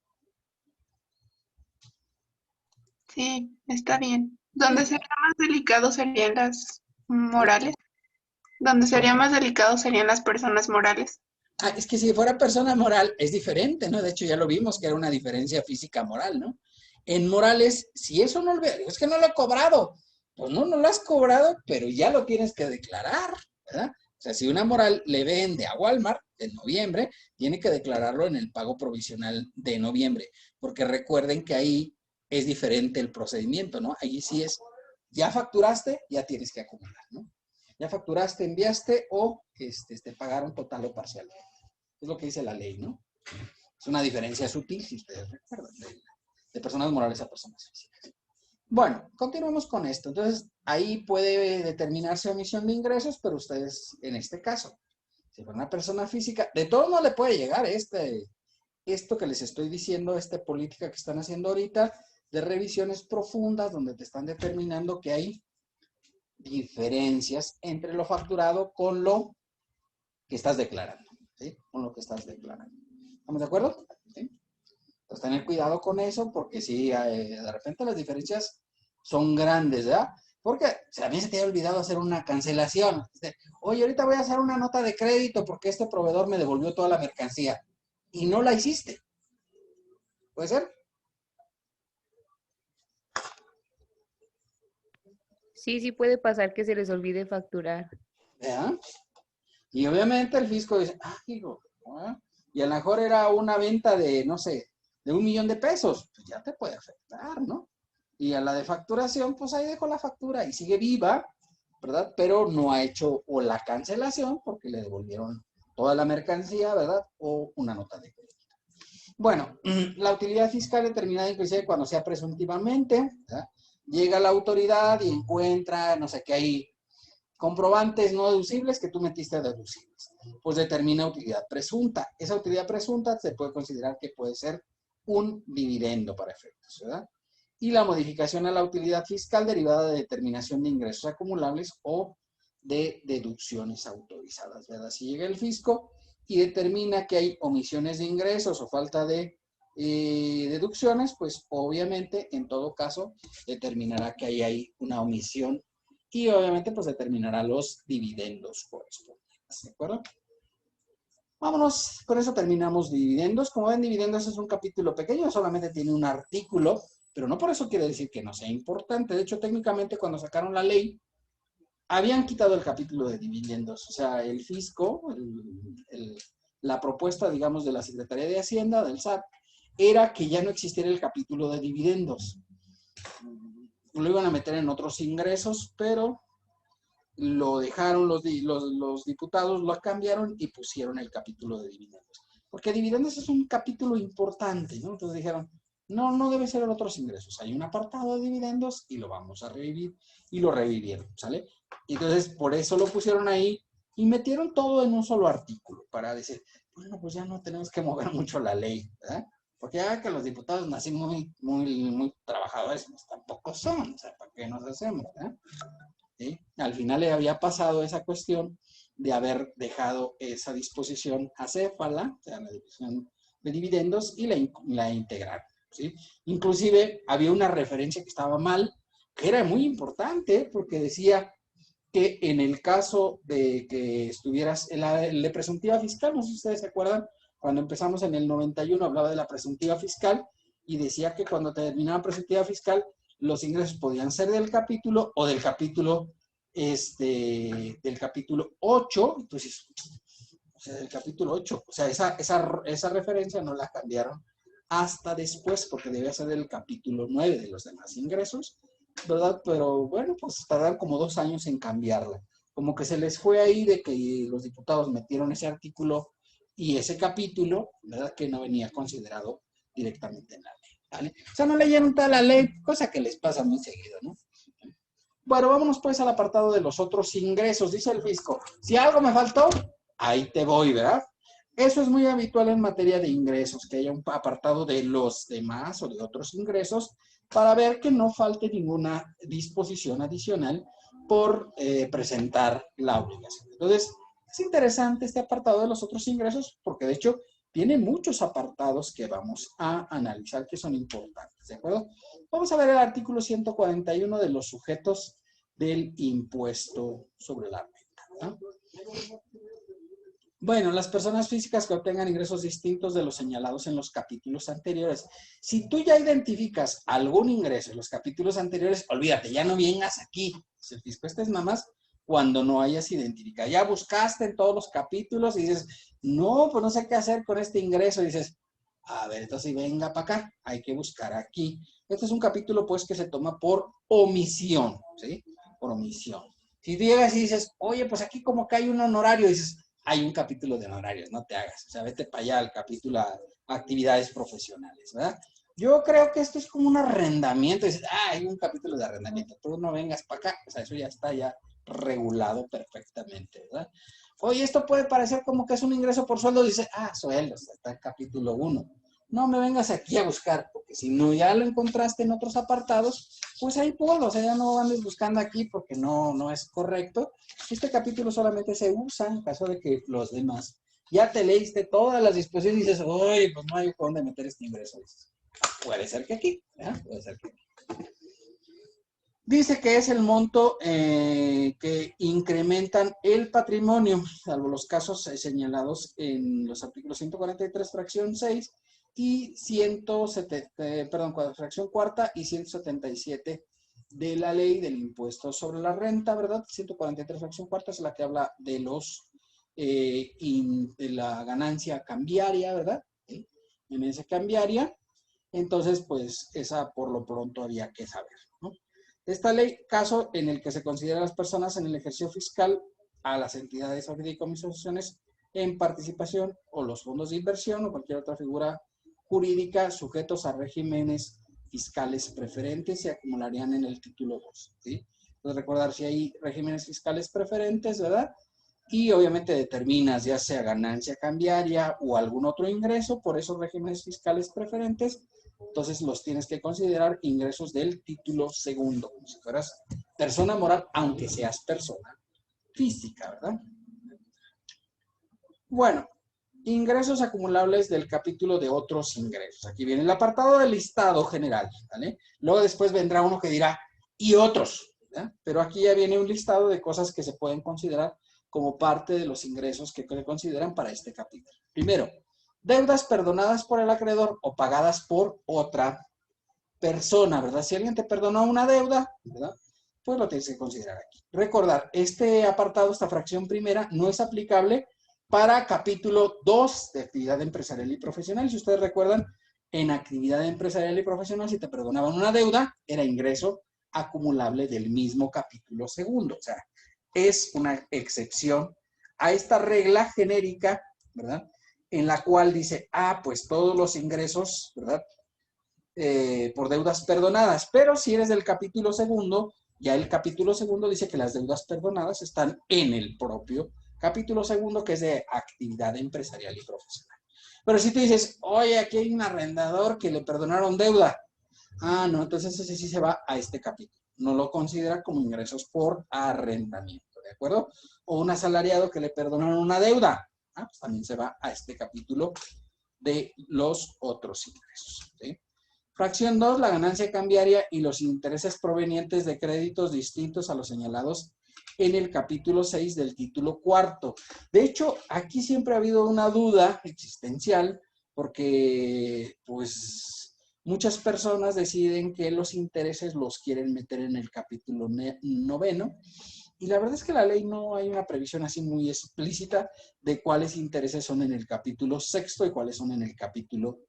Sí, está bien. ¿Dónde sería más delicado serían las morales? ¿Dónde sería más delicado serían las personas morales? Es que si fuera persona moral es diferente, ¿no? De hecho, ya lo vimos que era una diferencia física moral, ¿no? En morales, si eso no lo veo, es que no lo he cobrado. Pues no, no lo has cobrado, pero ya lo tienes que declarar, ¿verdad? O sea, si una moral le vende a Walmart en noviembre, tiene que declararlo en el pago provisional de noviembre, porque recuerden que ahí es diferente el procedimiento, ¿no? Ahí sí es, ya facturaste, ya tienes que acumular, ¿no? Ya facturaste, enviaste o te pagaron total o parcial. Es lo que dice la ley, ¿no? Es una diferencia sutil, si ustedes recuerdan, de personas morales a personas físicas. Bueno, continuamos con esto. Entonces, ahí puede determinarse omisión de ingresos, pero ustedes, en este caso, si fuera una persona física, de todo no le puede llegar esto que les estoy diciendo, esta política que están haciendo ahorita, de revisiones profundas, donde te están determinando que hay diferencias entre lo facturado con lo que estás declarando, ¿sí? Con lo que estás declarando. ¿Estamos de acuerdo? ¿Sí? Entonces, tener cuidado con eso, porque si de repente las diferencias son grandes, ¿verdad? Porque a mí se te ha olvidado hacer una cancelación. Oye, ahorita voy a hacer una nota de crédito porque este proveedor me devolvió toda la mercancía. Y no la hiciste. ¿Puede ser? Sí, sí puede pasar que se les olvide facturar. ¿Verdad? Y obviamente el fisco dice, hijo, ¿ah? Y a lo mejor era una venta de, no sé, de 1 millón de pesos. Pues ya te puede afectar, ¿no? Y a la de facturación, pues ahí dejó la factura y sigue viva, ¿verdad? Pero no ha hecho o la cancelación porque le devolvieron toda la mercancía, ¿verdad? O una nota de crédito. Bueno, la utilidad fiscal determinada inclusive cuando sea presuntivamente, ¿verdad? Llega la autoridad y encuentra, no sé, que hay comprobantes no deducibles que tú metiste deducibles. Pues determina utilidad presunta. Esa utilidad presunta se puede considerar que puede ser un dividendo para efectos, ¿verdad? Y la modificación a la utilidad fiscal derivada de determinación de ingresos acumulables o de deducciones autorizadas, ¿verdad? Si llega el fisco y determina que hay omisiones de ingresos o falta de deducciones, pues obviamente en todo caso determinará que ahí hay una omisión y obviamente pues determinará los dividendos correspondientes, ¿de acuerdo? Vámonos, con eso terminamos dividendos. Como ven, dividendos es un capítulo pequeño, solamente tiene un artículo, pero no por eso quiere decir que no sea importante. De hecho, técnicamente cuando sacaron la ley, habían quitado el capítulo de dividendos. O sea, el fisco, la propuesta, digamos, de la Secretaría de Hacienda, del SAT, era que ya no existiera el capítulo de dividendos. Lo iban a meter en otros ingresos, pero lo dejaron los diputados, lo cambiaron y pusieron el capítulo de dividendos. Porque dividendos es un capítulo importante, ¿no? Entonces dijeron, no debe ser en otros ingresos. Hay un apartado de dividendos y lo vamos a revivir. Y lo revivieron, ¿sale? Entonces, por eso lo pusieron ahí y metieron todo en un solo artículo para decir, bueno, pues ya no tenemos que mover mucho la ley, ¿verdad? Porque ya que los diputados nacimos muy trabajadores, pues tampoco son, o sea, ¿para qué nos hacemos, verdad? ¿Sí? Al final le había pasado esa cuestión de haber dejado esa disposición acéfala, o sea, la disposición de dividendos, y la integraron, ¿sí? Inclusive había una referencia que estaba mal, que era muy importante, porque decía que en el caso de que estuvieras en la de presuntiva fiscal, no sé si ustedes se acuerdan, cuando empezamos en el 91 hablaba de la presuntiva fiscal, y decía que cuando terminaba presuntiva fiscal, los ingresos podían ser del capítulo o del capítulo 8, entonces, o sea, del capítulo 8, o sea, esa referencia no la cambiaron hasta después, porque debía ser del capítulo 9 de los demás ingresos, ¿verdad? Pero bueno, pues tardaron como 2 años en cambiarla. Como que se les fue ahí de que los diputados metieron ese artículo y ese capítulo, ¿verdad? Que no venía considerado directamente en la ley, ¿vale? O sea, no leyeron toda la ley, cosa que les pasa muy seguido, ¿no? Bueno, vámonos pues al apartado de los otros ingresos. Dice el fisco, si algo me faltó, ahí te voy, ¿verdad? Eso es muy habitual en materia de ingresos, que haya un apartado de los demás o de otros ingresos para ver que no falte ninguna disposición adicional por presentar la obligación. Entonces, es interesante este apartado de los otros ingresos porque de hecho tiene muchos apartados que vamos a analizar que son importantes, ¿de acuerdo? Vamos a ver el artículo 141 de los sujetos del impuesto sobre la renta, ¿verdad? Bueno, las personas físicas que obtengan ingresos distintos de los señalados en los capítulos anteriores. Si tú ya identificas algún ingreso en los capítulos anteriores, olvídate, ya no vengas aquí. Si el fisco es nada más cuando no hayas identificado. Ya buscaste en todos los capítulos y dices, no, pues no sé qué hacer con este ingreso. Y dices, a ver, entonces venga para acá, hay que buscar aquí. Este es un capítulo pues que se toma por omisión, ¿sí? Por omisión. Si tú llegas y dices, oye, pues aquí como que hay un honorario, dices, hay un capítulo de honorarios, no te hagas. O sea, vete para allá al capítulo a actividades profesionales, ¿verdad? Yo creo que esto es como un arrendamiento. Dices, hay un capítulo de arrendamiento. Tú no vengas para acá. O sea, eso ya está ya regulado perfectamente, ¿verdad? Oye, esto puede parecer como que es un ingreso por sueldo. Dices, sueldos, está el capítulo 1. No me vengas aquí a buscar, porque si no ya lo encontraste en otros apartados, pues ahí ponlo, o sea, ya no andes buscando aquí porque no es correcto. Este capítulo solamente se usa en caso de que los demás ya te leíste todas las disposiciones y dices, oye, pues no hay por dónde meter este ingreso. Puede ser que aquí, ¿verdad? Puede ser que aquí. Dice que es el monto que incrementan el patrimonio, salvo los casos señalados en los artículos 143, fracción 6, y fracción cuarta y 177 de la ley del impuesto sobre la renta, ¿verdad? 143, fracción cuarta es la que habla de de la ganancia cambiaria, ¿verdad? ¿Sí? En esa cambiaria. Entonces, pues, esa por lo pronto había que saber, ¿no? Esta ley, caso en el que se considera a las personas en el ejercicio fiscal, a las entidades o fideicomisaciones en participación o los fondos de inversión o cualquier otra figura jurídica sujetos a regímenes fiscales preferentes, se acumularían en el título 2, ¿sí? Entonces, recordar si hay regímenes fiscales preferentes, ¿verdad? Y obviamente determinas ya sea ganancia cambiaria o algún otro ingreso por esos regímenes fiscales preferentes, entonces los tienes que considerar ingresos del título segundo, como si fueras persona moral, aunque seas persona física, ¿verdad? Bueno, ingresos acumulables del capítulo de otros ingresos. Aquí viene el apartado del listado general, ¿vale? Luego después vendrá uno que dirá, y otros, ¿verdad? Pero aquí ya viene un listado de cosas que se pueden considerar como parte de los ingresos que se consideran para este capítulo. Primero, deudas perdonadas por el acreedor o pagadas por otra persona, ¿verdad? Si alguien te perdonó una deuda, ¿verdad? Pues lo tienes que considerar aquí. Recordar, este apartado, esta fracción primera, no es aplicable para capítulo 2 de actividad empresarial y profesional. Si ustedes recuerdan, en actividad empresarial y profesional, si te perdonaban una deuda, era ingreso acumulable del mismo capítulo segundo. O sea, es una excepción a esta regla genérica, ¿verdad? En la cual dice, pues todos los ingresos, ¿verdad? Por deudas perdonadas. Pero si eres del capítulo segundo, ya el capítulo segundo dice que las deudas perdonadas están en el propio capítulo segundo, que es de actividad empresarial y profesional. Pero si tú dices, oye, aquí hay un arrendador que le perdonaron deuda. No, entonces ese sí se va a este capítulo. No lo considera como ingresos por arrendamiento, ¿de acuerdo? O un asalariado que le perdonaron una deuda. Pues también se va a este capítulo de los otros ingresos, ¿sí? Fracción 2, la ganancia cambiaria y los intereses provenientes de créditos distintos a los señalados en el capítulo 6 del título cuarto. De hecho, aquí siempre ha habido una duda existencial porque, pues, muchas personas deciden que los intereses los quieren meter en el capítulo noveno. Y la verdad es que la ley no hay una previsión así muy explícita de cuáles intereses son en el capítulo sexto y cuáles son en el capítulo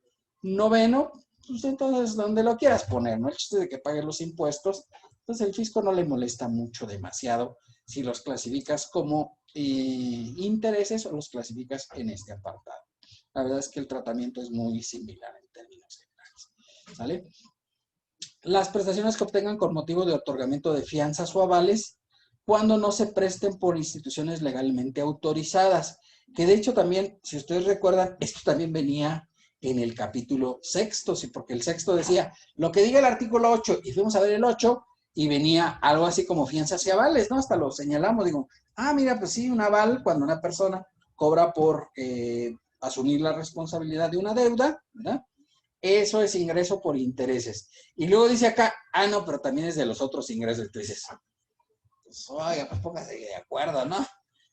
noveno. Pues entonces, donde lo quieras poner, ¿no? El chiste de que pagues los impuestos, pues el fisco no le molesta mucho demasiado si los clasificas como intereses o los clasificas en este apartado. La verdad es que el tratamiento es muy similar en términos generales, ¿sale? Las prestaciones que obtengan con motivo de otorgamiento de fianzas o avales cuando no se presten por instituciones legalmente autorizadas. Que de hecho también, si ustedes recuerdan, esto también venía en el capítulo sexto, sí, porque el sexto decía lo que diga el artículo 8, y fuimos a ver el 8, y venía algo así como fianzas y avales, ¿no? Hasta lo señalamos, digo, mira, pues sí, un aval cuando una persona cobra por asumir la responsabilidad de una deuda, ¿verdad? Eso es ingreso por intereses. Y luego dice acá, no, pero también es de los otros ingresos. Tú dices, pues, oiga, pues póngase de acuerdo, ¿no?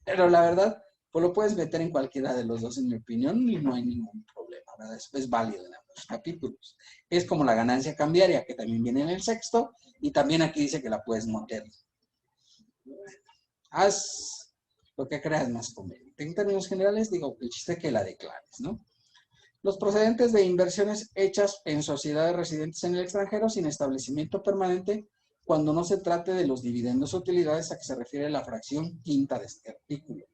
Pero la verdad, pues lo puedes meter en cualquiera de los dos, en mi opinión, y no hay ningún problema, ¿verdad? Es válido en ambos capítulos. Es como la ganancia cambiaria, que también viene en el sexto, y también aquí dice que la puedes meter. Haz lo que creas más conveniente. En términos generales, digo, el chiste es que la declares, ¿no? Los procedentes de inversiones hechas en sociedades residentes en el extranjero sin establecimiento permanente cuando no se trate de los dividendos o utilidades a que se refiere la fracción quinta de este artículo,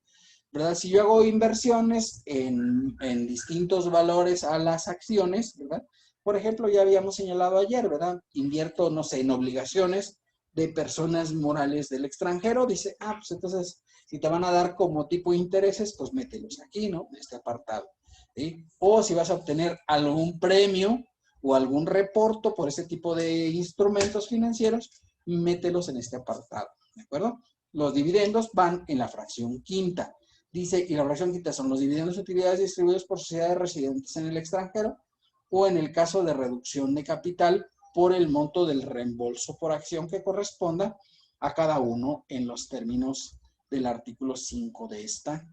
¿verdad? Si yo hago inversiones en distintos valores a las acciones, ¿verdad? Por ejemplo, ya habíamos señalado ayer, ¿verdad? Invierto, no sé, en obligaciones de personas morales del extranjero. Dice, pues entonces, si te van a dar como tipo de intereses, pues mételos aquí, ¿no? En este apartado, ¿sí? O si vas a obtener algún premio o algún reporto por ese tipo de instrumentos financieros, mételos en este apartado, ¿de acuerdo? Los dividendos van en la fracción quinta. Dice, y la fracción quinta son los dividendos y utilidades distribuidos por sociedades residentes en el extranjero o en el caso de reducción de capital por el monto del reembolso por acción que corresponda a cada uno en los términos del artículo 5 de esta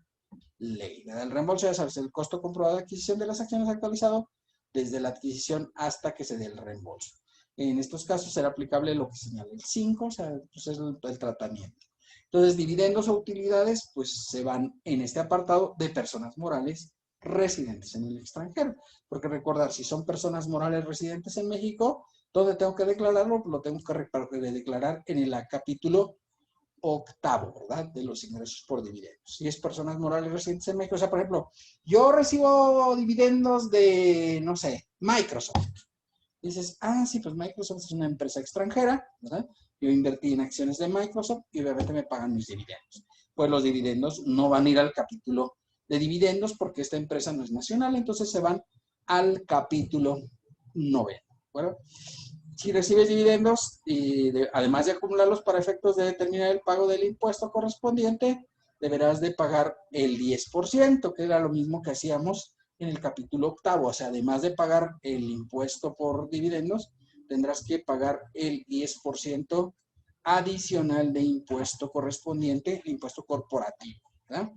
ley. El reembolso, ya sabes, el costo comprobado de adquisición de las acciones actualizado desde la adquisición hasta que se dé el reembolso. En estos casos será aplicable lo que señala el 5, o sea, pues es el tratamiento. Entonces, dividendos o utilidades, pues se van en este apartado de personas morales residentes en el extranjero. Porque recordar, si son personas morales residentes en México, ¿dónde tengo que declararlo? Lo tengo que declarar en el capítulo 8, ¿verdad? De los ingresos por dividendos. Si es personas morales residentes en México, o sea, por ejemplo, yo recibo dividendos de, no sé, Microsoft. Dices, sí, pues Microsoft es una empresa extranjera, ¿verdad? Yo invertí en acciones de Microsoft y obviamente me pagan mis dividendos. Pues los dividendos no van a ir al capítulo de dividendos porque esta empresa no es nacional, entonces se van al capítulo 9, ¿de acuerdo? Si recibes dividendos y además de acumularlos para efectos de determinar el pago del impuesto correspondiente, deberás de pagar el 10%, que era lo mismo que hacíamos en el capítulo 8. O sea, además de pagar el impuesto por dividendos, tendrás que pagar el 10% adicional de impuesto correspondiente, impuesto corporativo, ¿verdad?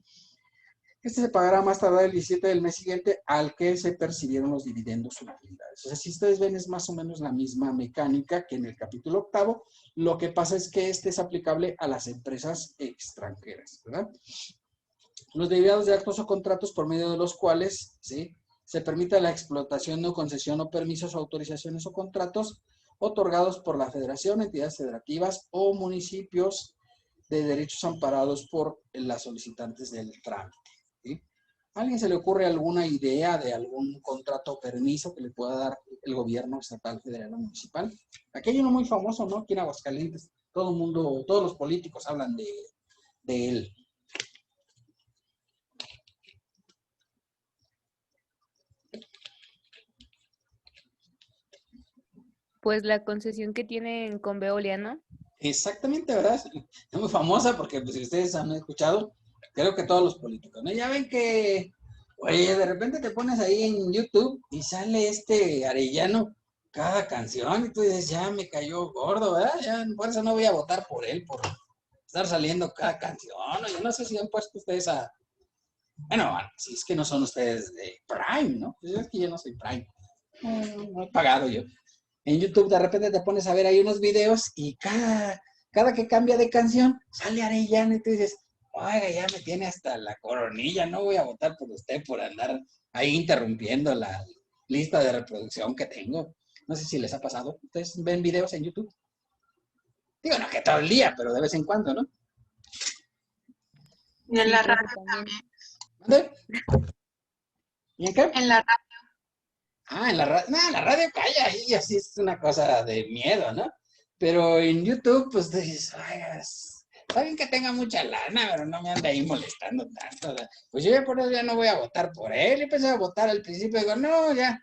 Este se pagará más tardar el 17 del mes siguiente al que se percibieron los dividendos o utilidades. O sea, si ustedes ven, es más o menos la misma mecánica que en el capítulo 8. Lo que pasa es que este es aplicable a las empresas extranjeras, ¿verdad? Los derivados de actos o contratos por medio de los cuales, ¿sí?, se permite la explotación o concesión o permisos o autorizaciones o contratos otorgados por la federación, entidades federativas o municipios de derechos amparados por las solicitantes del trámite. ¿Sí? ¿A alguien se le ocurre alguna idea de algún contrato o permiso que le pueda dar el gobierno estatal, federal o municipal? Aquí hay uno muy famoso, ¿no? Aquí en Aguascalientes. Todo el mundo, todos los políticos hablan de él. Pues la concesión que tienen con Veolia, ¿no? Exactamente, ¿verdad? Es muy famosa porque, pues, si ustedes han escuchado, creo que todos los políticos, ¿no? Ya ven que, oye, de repente te pones ahí en YouTube y sale Arellano cada canción y tú dices, ya me cayó gordo, ¿verdad? Ya por eso no voy a votar por él, por estar saliendo cada canción. Yo no sé si han puesto ustedes bueno, si es que no son ustedes de Prime, ¿no? Pues es que yo no soy Prime. No he pagado yo. En YouTube de repente te pones a ver ahí unos videos y cada que cambia de canción sale Arellano y tú dices, oiga, ya me tiene hasta la coronilla, no voy a votar por usted por andar ahí interrumpiendo la lista de reproducción que tengo. No sé si les ha pasado. ¿Ustedes ven videos en YouTube? Digo, no que todo el día, pero de vez en cuando, ¿no? Y en Sí, la creo que radio también. ¿Dónde? ¿Y en qué? En la radio. En la radio. No, la radio calla ahí, así es una cosa de miedo, ¿no? Pero en YouTube, pues dices, oiga, está bien que tenga mucha lana, pero no me ande ahí molestando tanto. ¿Verdad? Pues yo ya por eso ya no voy a votar por él. Empecé a votar al principio y digo, no, ya,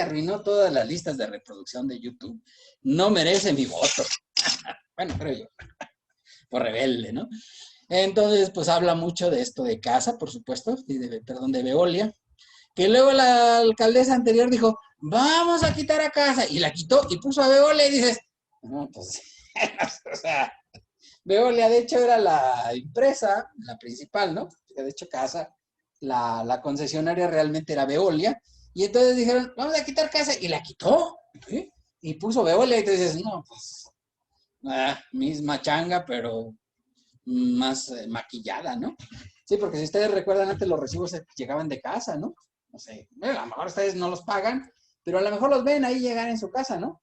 arruinó todas las listas de reproducción de YouTube. No merece mi voto. Bueno, creo yo. Por rebelde, ¿no? Entonces, pues habla mucho de esto de casa, por supuesto, y de Veolia. Que luego la alcaldesa anterior dijo, vamos a quitar a Casa, y la quitó y puso a Veolia y dices, no, pues, o sea, Veolia de hecho era la empresa, la principal, ¿no? De hecho Casa, la concesionaria realmente era Veolia, y entonces dijeron, vamos a quitar Casa, y la quitó, ¿sí? Y puso Veolia, y tú dices, no, pues, misma changa, pero más maquillada, ¿no? Sí, porque si ustedes recuerdan, antes los recibos llegaban de casa, ¿no? No sé, bueno, a lo mejor ustedes no los pagan, pero a lo mejor los ven ahí llegar en su casa, ¿no?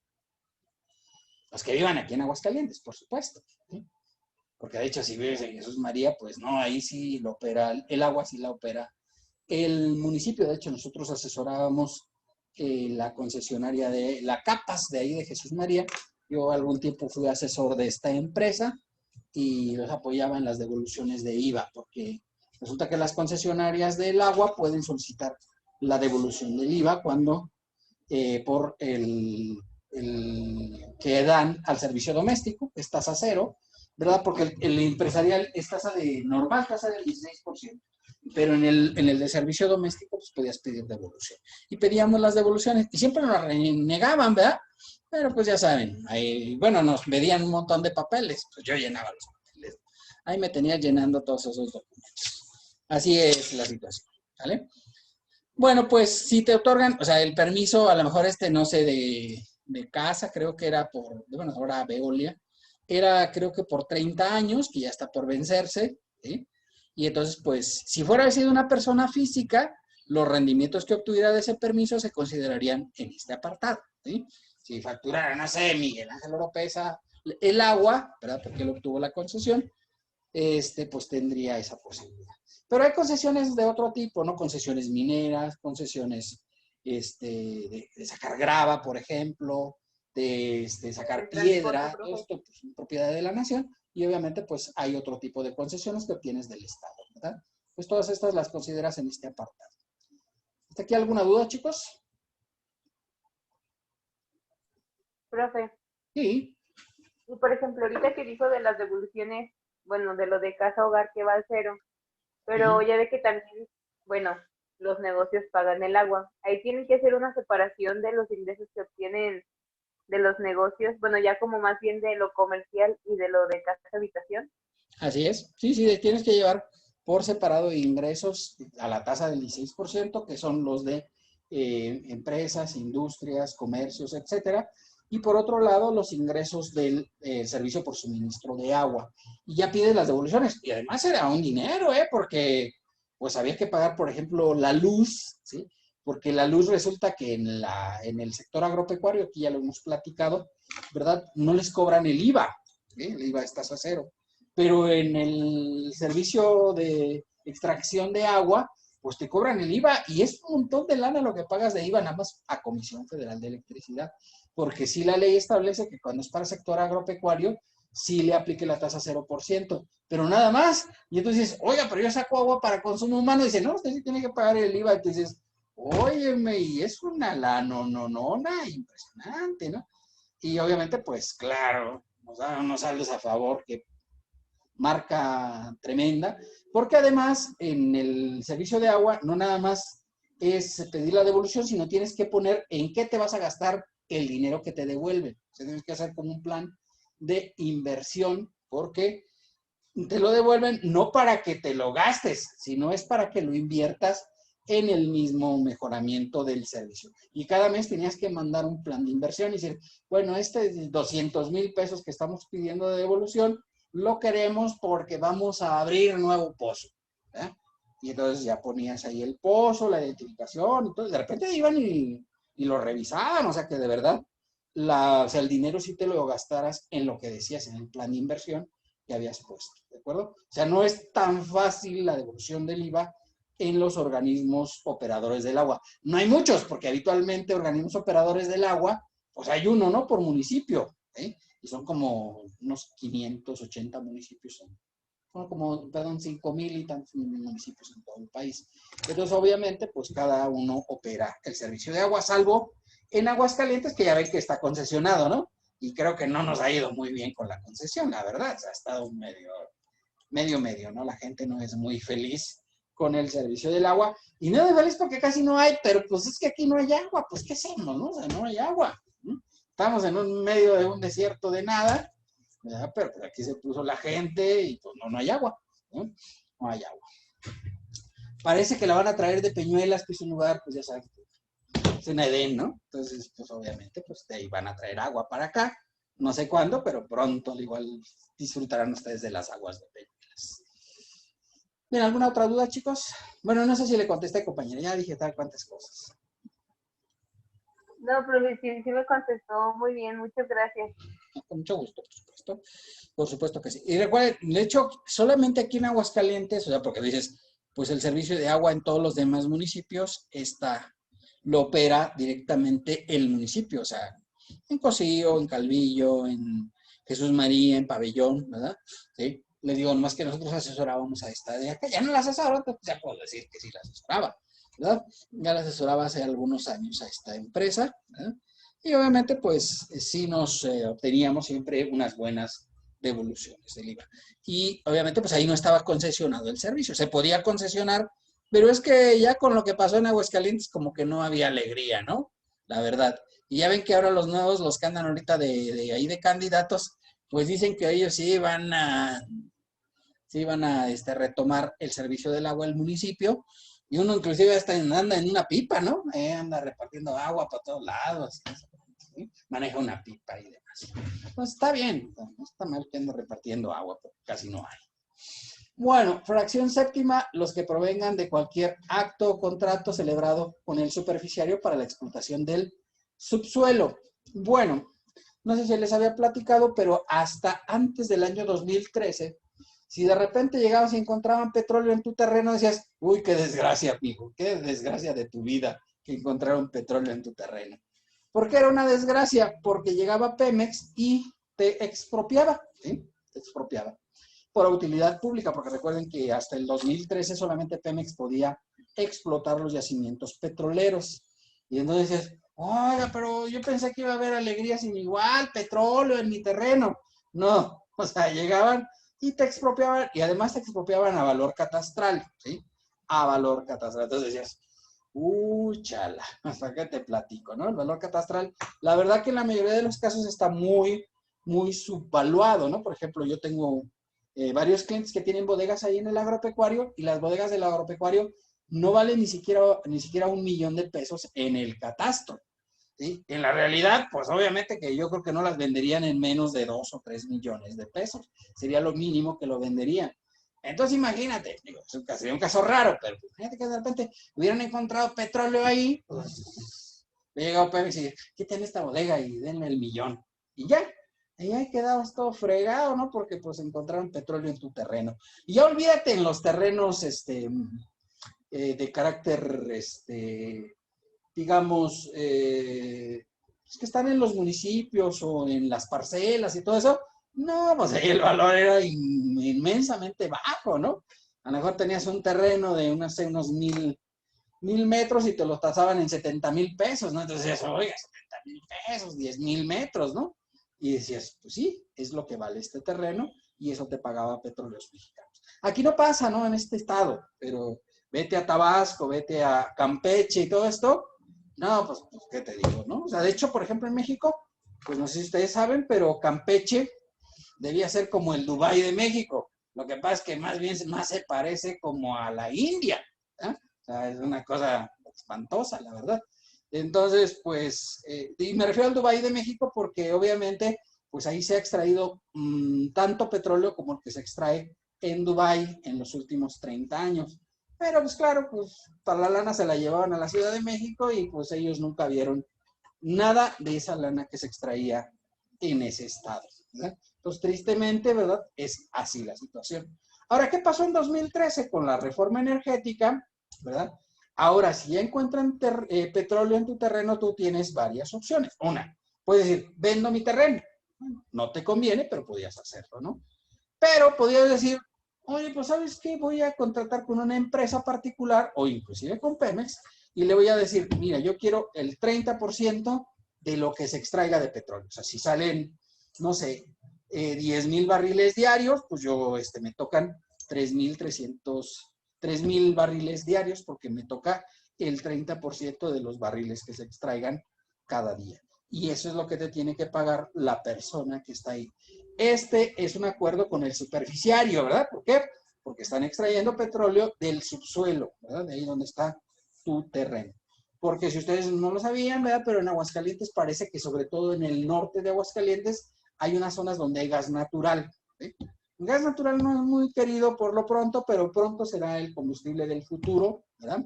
los que vivan aquí en Aguascalientes, por supuesto, ¿sí? Porque de hecho, si vives en Jesús María, pues no, ahí sí lo opera, el agua sí la opera el municipio. De hecho, nosotros asesorábamos la concesionaria de la Capas de ahí de Jesús María. Yo algún tiempo fui asesor de esta empresa y los apoyaba en las devoluciones de IVA, porque resulta que las concesionarias del agua pueden solicitar la devolución del IVA cuando por el que dan al servicio doméstico, es tasa cero, ¿verdad? Porque el empresarial es tasa de normal, tasa del 16%. Pero en el de servicio doméstico, pues podías pedir devolución. Y pedíamos las devoluciones y siempre nos renegaban, ¿verdad? Pero pues ya saben, ahí, bueno, nos pedían un montón de papeles, pues yo llenaba los papeles. Ahí me tenía llenando todos esos documentos. Así es la situación, ¿vale? Bueno, pues si te otorgan, o sea, el permiso, a lo mejor no sé, de casa, creo que era por, bueno, ahora Veolia, era creo que por 30 años, que ya está por vencerse, ¿sí? Y entonces, pues, si fuera sido una persona física, los rendimientos que obtuviera de ese permiso se considerarían en este apartado, ¿sí? Si facturara, no sé, Miguel Ángel Oropesa, el agua, ¿verdad? Porque él obtuvo la concesión, pues tendría esa posibilidad. Pero hay concesiones de otro tipo, ¿no? Concesiones mineras, concesiones de sacar grava, por ejemplo, de sacar piedra, todo esto, pues, propiedad de la nación. Y obviamente, pues, hay otro tipo de concesiones que obtienes del Estado, ¿verdad? Pues todas estas las consideras en este apartado. ¿Hasta aquí alguna duda, chicos? Profe, Sí. y por ejemplo, ahorita que dijo de las devoluciones, bueno, de lo de casa hogar que va al cero, pero ya ve que también, bueno, los negocios pagan el agua. Ahí tienen que hacer una separación de los ingresos que obtienen de los negocios, bueno, ya como más bien de lo comercial y de lo de casa habitación. Así es. Sí, sí, tienes que llevar por separado ingresos a la tasa del 16%, que son los de empresas, industrias, comercios, etcétera. Y por otro lado, los ingresos del servicio por suministro de agua. Y ya pides las devoluciones. Y además era un dinero, porque pues había que pagar, por ejemplo, la luz, ¿sí? Porque la luz resulta que en el sector agropecuario, aquí ya lo hemos platicado, ¿verdad? No les cobran el IVA, ¿sí? El IVA es tasa cero. Pero en el servicio de extracción de agua, pues te cobran el IVA y es un montón de lana lo que pagas de IVA nada más a Comisión Federal de Electricidad, porque sí la ley establece que cuando es para el sector agropecuario, sí le aplique la tasa 0%, pero nada más. Y entonces, oiga, pero yo saco agua para consumo humano, y dice, no, usted sí tiene que pagar el IVA, entonces, óyeme, y es una nada impresionante, ¿no? Y obviamente, pues claro, nos dan unos saldos a favor que marca tremenda, porque además en el servicio de agua no nada más es pedir la devolución, sino tienes que poner en qué te vas a gastar el dinero que te devuelven. O sea, tienes que hacer como un plan de inversión, porque te lo devuelven no para que te lo gastes, sino es para que lo inviertas en el mismo mejoramiento del servicio. Y cada mes tenías que mandar un plan de inversión y decir, bueno, 200,000 pesos que estamos pidiendo de devolución, lo queremos porque vamos a abrir nuevo pozo, ¿eh? Y entonces ya ponías ahí el pozo, la identificación, y todo. De repente iban y lo revisaban, o sea que de verdad, o sea, el dinero sí te lo gastaras en lo que decías en el plan de inversión que habías puesto, ¿de acuerdo? O sea, no es tan fácil la devolución del IVA en los organismos operadores del agua. No hay muchos, porque habitualmente organismos operadores del agua, pues hay uno, ¿no? Por municipio, ¿eh? Y son como unos 580 municipios, son como, perdón, 5,000 y tantos municipios en todo el país. Entonces, obviamente, pues cada uno opera el servicio de agua, salvo en Aguascalientes, que ya ven que está concesionado, ¿no? Y creo que no nos ha ido muy bien con la concesión, la verdad. O sea, ha estado medio, ¿no? La gente no es muy feliz con el servicio del agua. Y no es feliz porque casi no hay, pero pues es que aquí no hay agua. Pues, ¿qué hacemos, no? O sea, no hay agua, ¿no? Estamos en un medio de un desierto de nada, ¿verdad? Pero pues aquí se puso la gente y pues no hay agua, ¿no? No hay agua. Parece que la van a traer de Peñuelas, que es un lugar, pues ya saben, es en Edén, ¿no? Entonces, pues obviamente, pues de ahí van a traer agua para acá. No sé cuándo, pero pronto al igual disfrutarán ustedes de las aguas de Peñuelas. ¿Bien, alguna otra duda, chicos? Bueno, no sé si le contesté, compañera. Ya dije tal cuantas cosas. No, pero sí me contestó muy bien, muchas gracias. Con mucho gusto, por supuesto. Por supuesto que sí. Y recuerden, de hecho, solamente aquí en Aguascalientes, o sea, porque dices, pues el servicio de agua en todos los demás municipios lo opera directamente el municipio, o sea, en Cocío, en Calvillo, en Jesús María, en Pabellón, ¿verdad? Sí. Le digo, más que nosotros asesorábamos a esta de acá, ya no la asesoro, pues ya puedo decir que sí la asesoraba, ¿verdad? Ya la asesoraba hace algunos años a esta empresa, ¿verdad? Y obviamente, pues, sí nos obteníamos siempre unas buenas devoluciones del IVA. Y obviamente, pues ahí no estaba concesionado el servicio. Se podía concesionar, pero es que ya con lo que pasó en Aguascalientes, como que no había alegría, ¿no? La verdad. Y ya ven que ahora los nuevos, los que andan ahorita de ahí de candidatos, pues dicen que ellos sí van a retomar el servicio del agua del municipio. Y uno inclusive hasta anda en una pipa, ¿no? Anda repartiendo agua para todos lados. ¿Sí? Maneja una pipa y demás. Pues está bien, no está mal que ande repartiendo agua, porque casi no hay. Bueno, fracción séptima, los que provengan de cualquier acto o contrato celebrado con el superficiario para la explotación del subsuelo. Bueno, no sé si les había platicado, pero hasta antes del año 2013, si de repente llegabas y encontraban petróleo en tu terreno, decías, uy, qué desgracia, mijo, qué desgracia de tu vida que encontraron petróleo en tu terreno. ¿Por qué era una desgracia? Porque llegaba Pemex y te expropiaba, ¿sí? Te expropiaba por utilidad pública, porque recuerden que hasta el 2013 solamente Pemex podía explotar los yacimientos petroleros. Y entonces dices, oiga, pero yo pensé que iba a haber alegría sin igual, petróleo en mi terreno. No, o sea, llegaban y te expropiaban, y además te expropiaban a valor catastral, ¿sí? A valor catastral. Entonces decías, chala, hasta que te platico, ¿no? El valor catastral, la verdad que en la mayoría de los casos está muy, muy subvaluado, ¿no? Por ejemplo, yo tengo varios clientes que tienen bodegas ahí en el agropecuario, y las bodegas del agropecuario no valen ni siquiera $1,000,000 en el catastro, ¿sí? En la realidad, pues obviamente que yo creo que no las venderían en menos de 2 o 3 millones de pesos. Sería lo mínimo que lo venderían. Entonces imagínate, digo, sería un caso raro, pero imagínate que de repente hubieran encontrado petróleo ahí, pues llegó Pemex y quiten esta bodega y denme el millón. Y ya, y ahí quedabas todo fregado, ¿no? Porque pues encontraron petróleo en tu terreno. Y ya olvídate en los terrenos, de carácter, digamos, pues que están en los municipios o en las parcelas y todo eso. No, pues ahí el valor era inmensamente bajo, ¿no? A lo mejor tenías un terreno de unos 1,000 metros y te lo tasaban en 70,000 pesos, ¿no? Entonces decías, oiga, 70,000 pesos, 10,000 metros, ¿no? Y decías, pues sí, es lo que vale este terreno, y eso te pagaba Petróleos Mexicanos. Aquí no pasa, ¿no? En este estado, pero vete a Tabasco, vete a Campeche y todo esto. No, pues ¿qué te digo, no? O sea, de hecho, por ejemplo, en México, pues no sé si ustedes saben, pero Campeche debía ser como el Dubái de México. Lo que pasa es que más se parece como a la India, ¿eh? O sea, es una cosa espantosa, la verdad. Entonces, pues, y me refiero al Dubái de México porque obviamente, pues ahí se ha extraído tanto petróleo como el que se extrae en Dubái en los últimos 30 años. Pero pues claro, pues para la lana se la llevaban a la Ciudad de México y pues ellos nunca vieron nada de esa lana que se extraía en ese estado, ¿verdad? Entonces, tristemente, ¿verdad? Es así la situación. Ahora, ¿qué pasó en 2013 con la reforma energética, ¿verdad? Ahora, si ya encuentran petróleo en tu terreno, tú tienes varias opciones. Una, puedes decir, vendo mi terreno. No te conviene, pero podías hacerlo, ¿no? Pero podías decir, oye, pues ¿sabes qué? Voy a contratar con una empresa particular o inclusive con Pemex y le voy a decir, mira, yo quiero el 30% de lo que se extraiga de petróleo. O sea, si salen, no sé, 10,000 barriles diarios, pues yo me tocan 3,000 barriles diarios porque me toca el 30% de los barriles que se extraigan cada día. Y eso es lo que te tiene que pagar la persona que está ahí. Este es un acuerdo con el superficiario, ¿verdad? ¿Por qué? Porque están extrayendo petróleo del subsuelo, ¿verdad? De ahí donde está tu terreno. Porque si ustedes no lo sabían, ¿verdad? Pero en Aguascalientes parece que sobre todo en el norte de Aguascalientes hay unas zonas donde hay gas natural, ¿sí? El gas natural no es muy querido por lo pronto, pero pronto será el combustible del futuro, ¿verdad?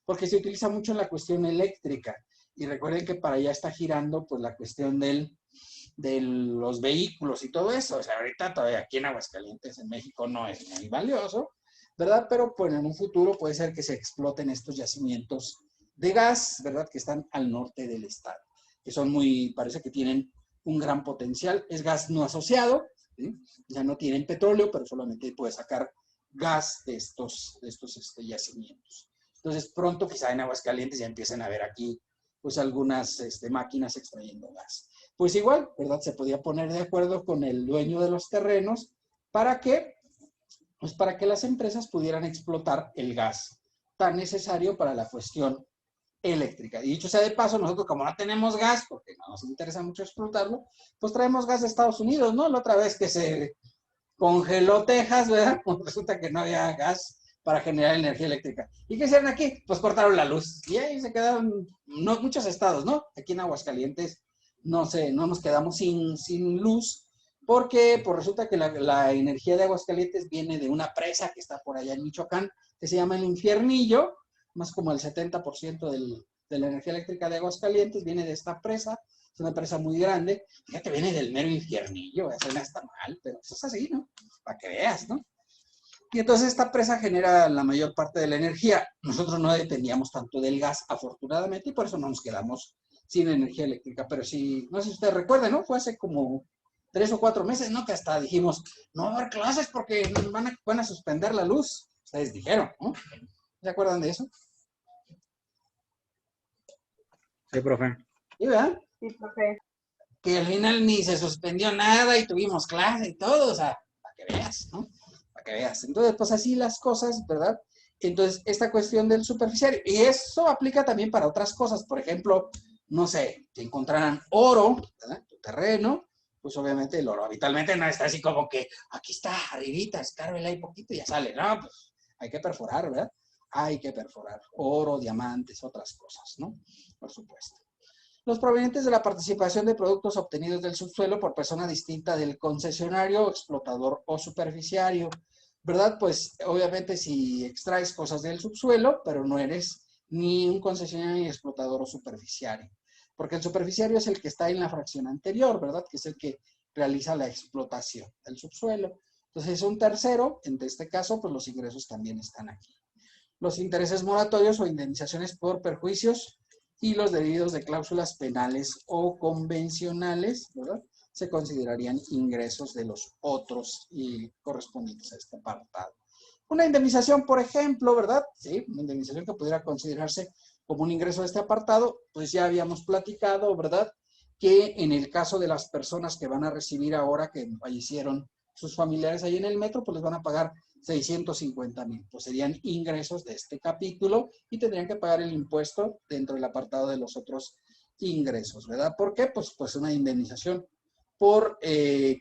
Porque se utiliza mucho en la cuestión eléctrica. Y recuerden que para allá está girando pues la cuestión de los vehículos y todo eso. O sea, ahorita todavía aquí en Aguascalientes, en México, no es muy valioso, ¿verdad? Pero pues en un futuro puede ser que se exploten estos yacimientos de gas, ¿verdad? Que están al norte del estado, que son parece que tienen un gran potencial. Es gas no asociado, ¿sí? Ya no tienen petróleo, pero solamente puede sacar gas de estos yacimientos. Entonces pronto quizá en Aguascalientes ya empiecen a ver aquí pues algunas máquinas extrayendo gas. Pues igual, ¿verdad? Se podía poner de acuerdo con el dueño de los terrenos para que las empresas pudieran explotar el gas tan necesario para la cuestión eléctrica. Y dicho sea de paso, nosotros como no tenemos gas, porque no nos interesa mucho explotarlo, pues traemos gas de Estados Unidos, ¿no? La otra vez que se congeló Texas, ¿verdad? Pues resulta que no había gas para generar energía eléctrica. ¿Y qué hicieron aquí? Pues cortaron la luz. Y ahí se quedaron muchos estados, ¿no? Aquí en Aguascalientes no nos quedamos sin luz, porque pues resulta que la energía de Aguascalientes viene de una presa que está por allá en Michoacán, que se llama el Infiernillo, más como el 70% de la energía eléctrica de Aguascalientes viene de esta presa. Es una presa muy grande. Fíjate, viene del mero Infiernillo, eso no está mal, pero eso es así, ¿no? Para que veas, ¿no? Y entonces esta presa genera la mayor parte de la energía. Nosotros no dependíamos tanto del gas, afortunadamente, y por eso no nos quedamos sin energía eléctrica. Pero sí, no sé si ustedes recuerdan, ¿no? Fue hace como 3 o 4 meses, ¿no? Que hasta dijimos, no va a haber clases porque van a suspender la luz. Ustedes dijeron, ¿no? ¿Se acuerdan de eso? Sí, profe. ¿Sí, verdad? Sí, profe. Que al final ni se suspendió nada y tuvimos clase y todo, o sea, para que veas, ¿no? Para que veas. Entonces, pues así las cosas, ¿verdad? Entonces, esta cuestión del superficiario, y eso aplica también para otras cosas, por ejemplo, no sé, si encontraran oro, ¿verdad? En tu terreno, pues obviamente el oro habitualmente no está así como que, aquí está, arribita, escárvela ahí poquito y ya sale, no, pues hay que perforar, ¿verdad? Hay que perforar oro, diamantes, otras cosas, ¿no? Por supuesto. Los provenientes de la participación de productos obtenidos del subsuelo por persona distinta del concesionario, explotador o superficiario, ¿verdad? Pues obviamente si extraes cosas del subsuelo, pero no eres ni un concesionario ni explotador o superficiario, porque el superficiario es el que está en la fracción anterior, ¿verdad? Que es el que realiza la explotación del subsuelo. Entonces es un tercero, en este caso, pues los ingresos también están aquí. Los intereses moratorios o indemnizaciones por perjuicios y los debidos de cláusulas penales o convencionales, ¿verdad? Se considerarían ingresos de los otros y correspondientes a este apartado. Una indemnización, por ejemplo, ¿verdad? Sí, una indemnización que pudiera considerarse como un ingreso de este apartado, pues ya habíamos platicado, ¿verdad? Que en el caso de las personas que van a recibir ahora que fallecieron sus familiares ahí en el metro, pues les van a pagar 650,000, pues serían ingresos de este capítulo y tendrían que pagar el impuesto dentro del apartado de los otros ingresos, ¿verdad? ¿Por qué? Pues una indemnización por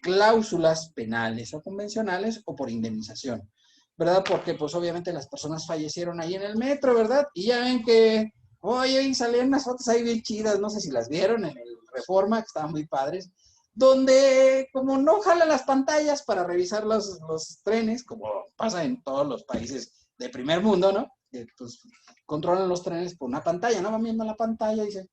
cláusulas penales o convencionales o por indemnización, ¿verdad? Porque pues obviamente las personas fallecieron ahí en el metro, ¿verdad? Y ya ven que, oye, salían unas fotos ahí bien chidas, no sé si las vieron en el Reforma, que estaban muy padres, donde como no jalan las pantallas para revisar los trenes, como pasa en todos los países de primer mundo, ¿no? Que pues controlan los trenes por una pantalla, ¿no? Van viendo la pantalla y dicen,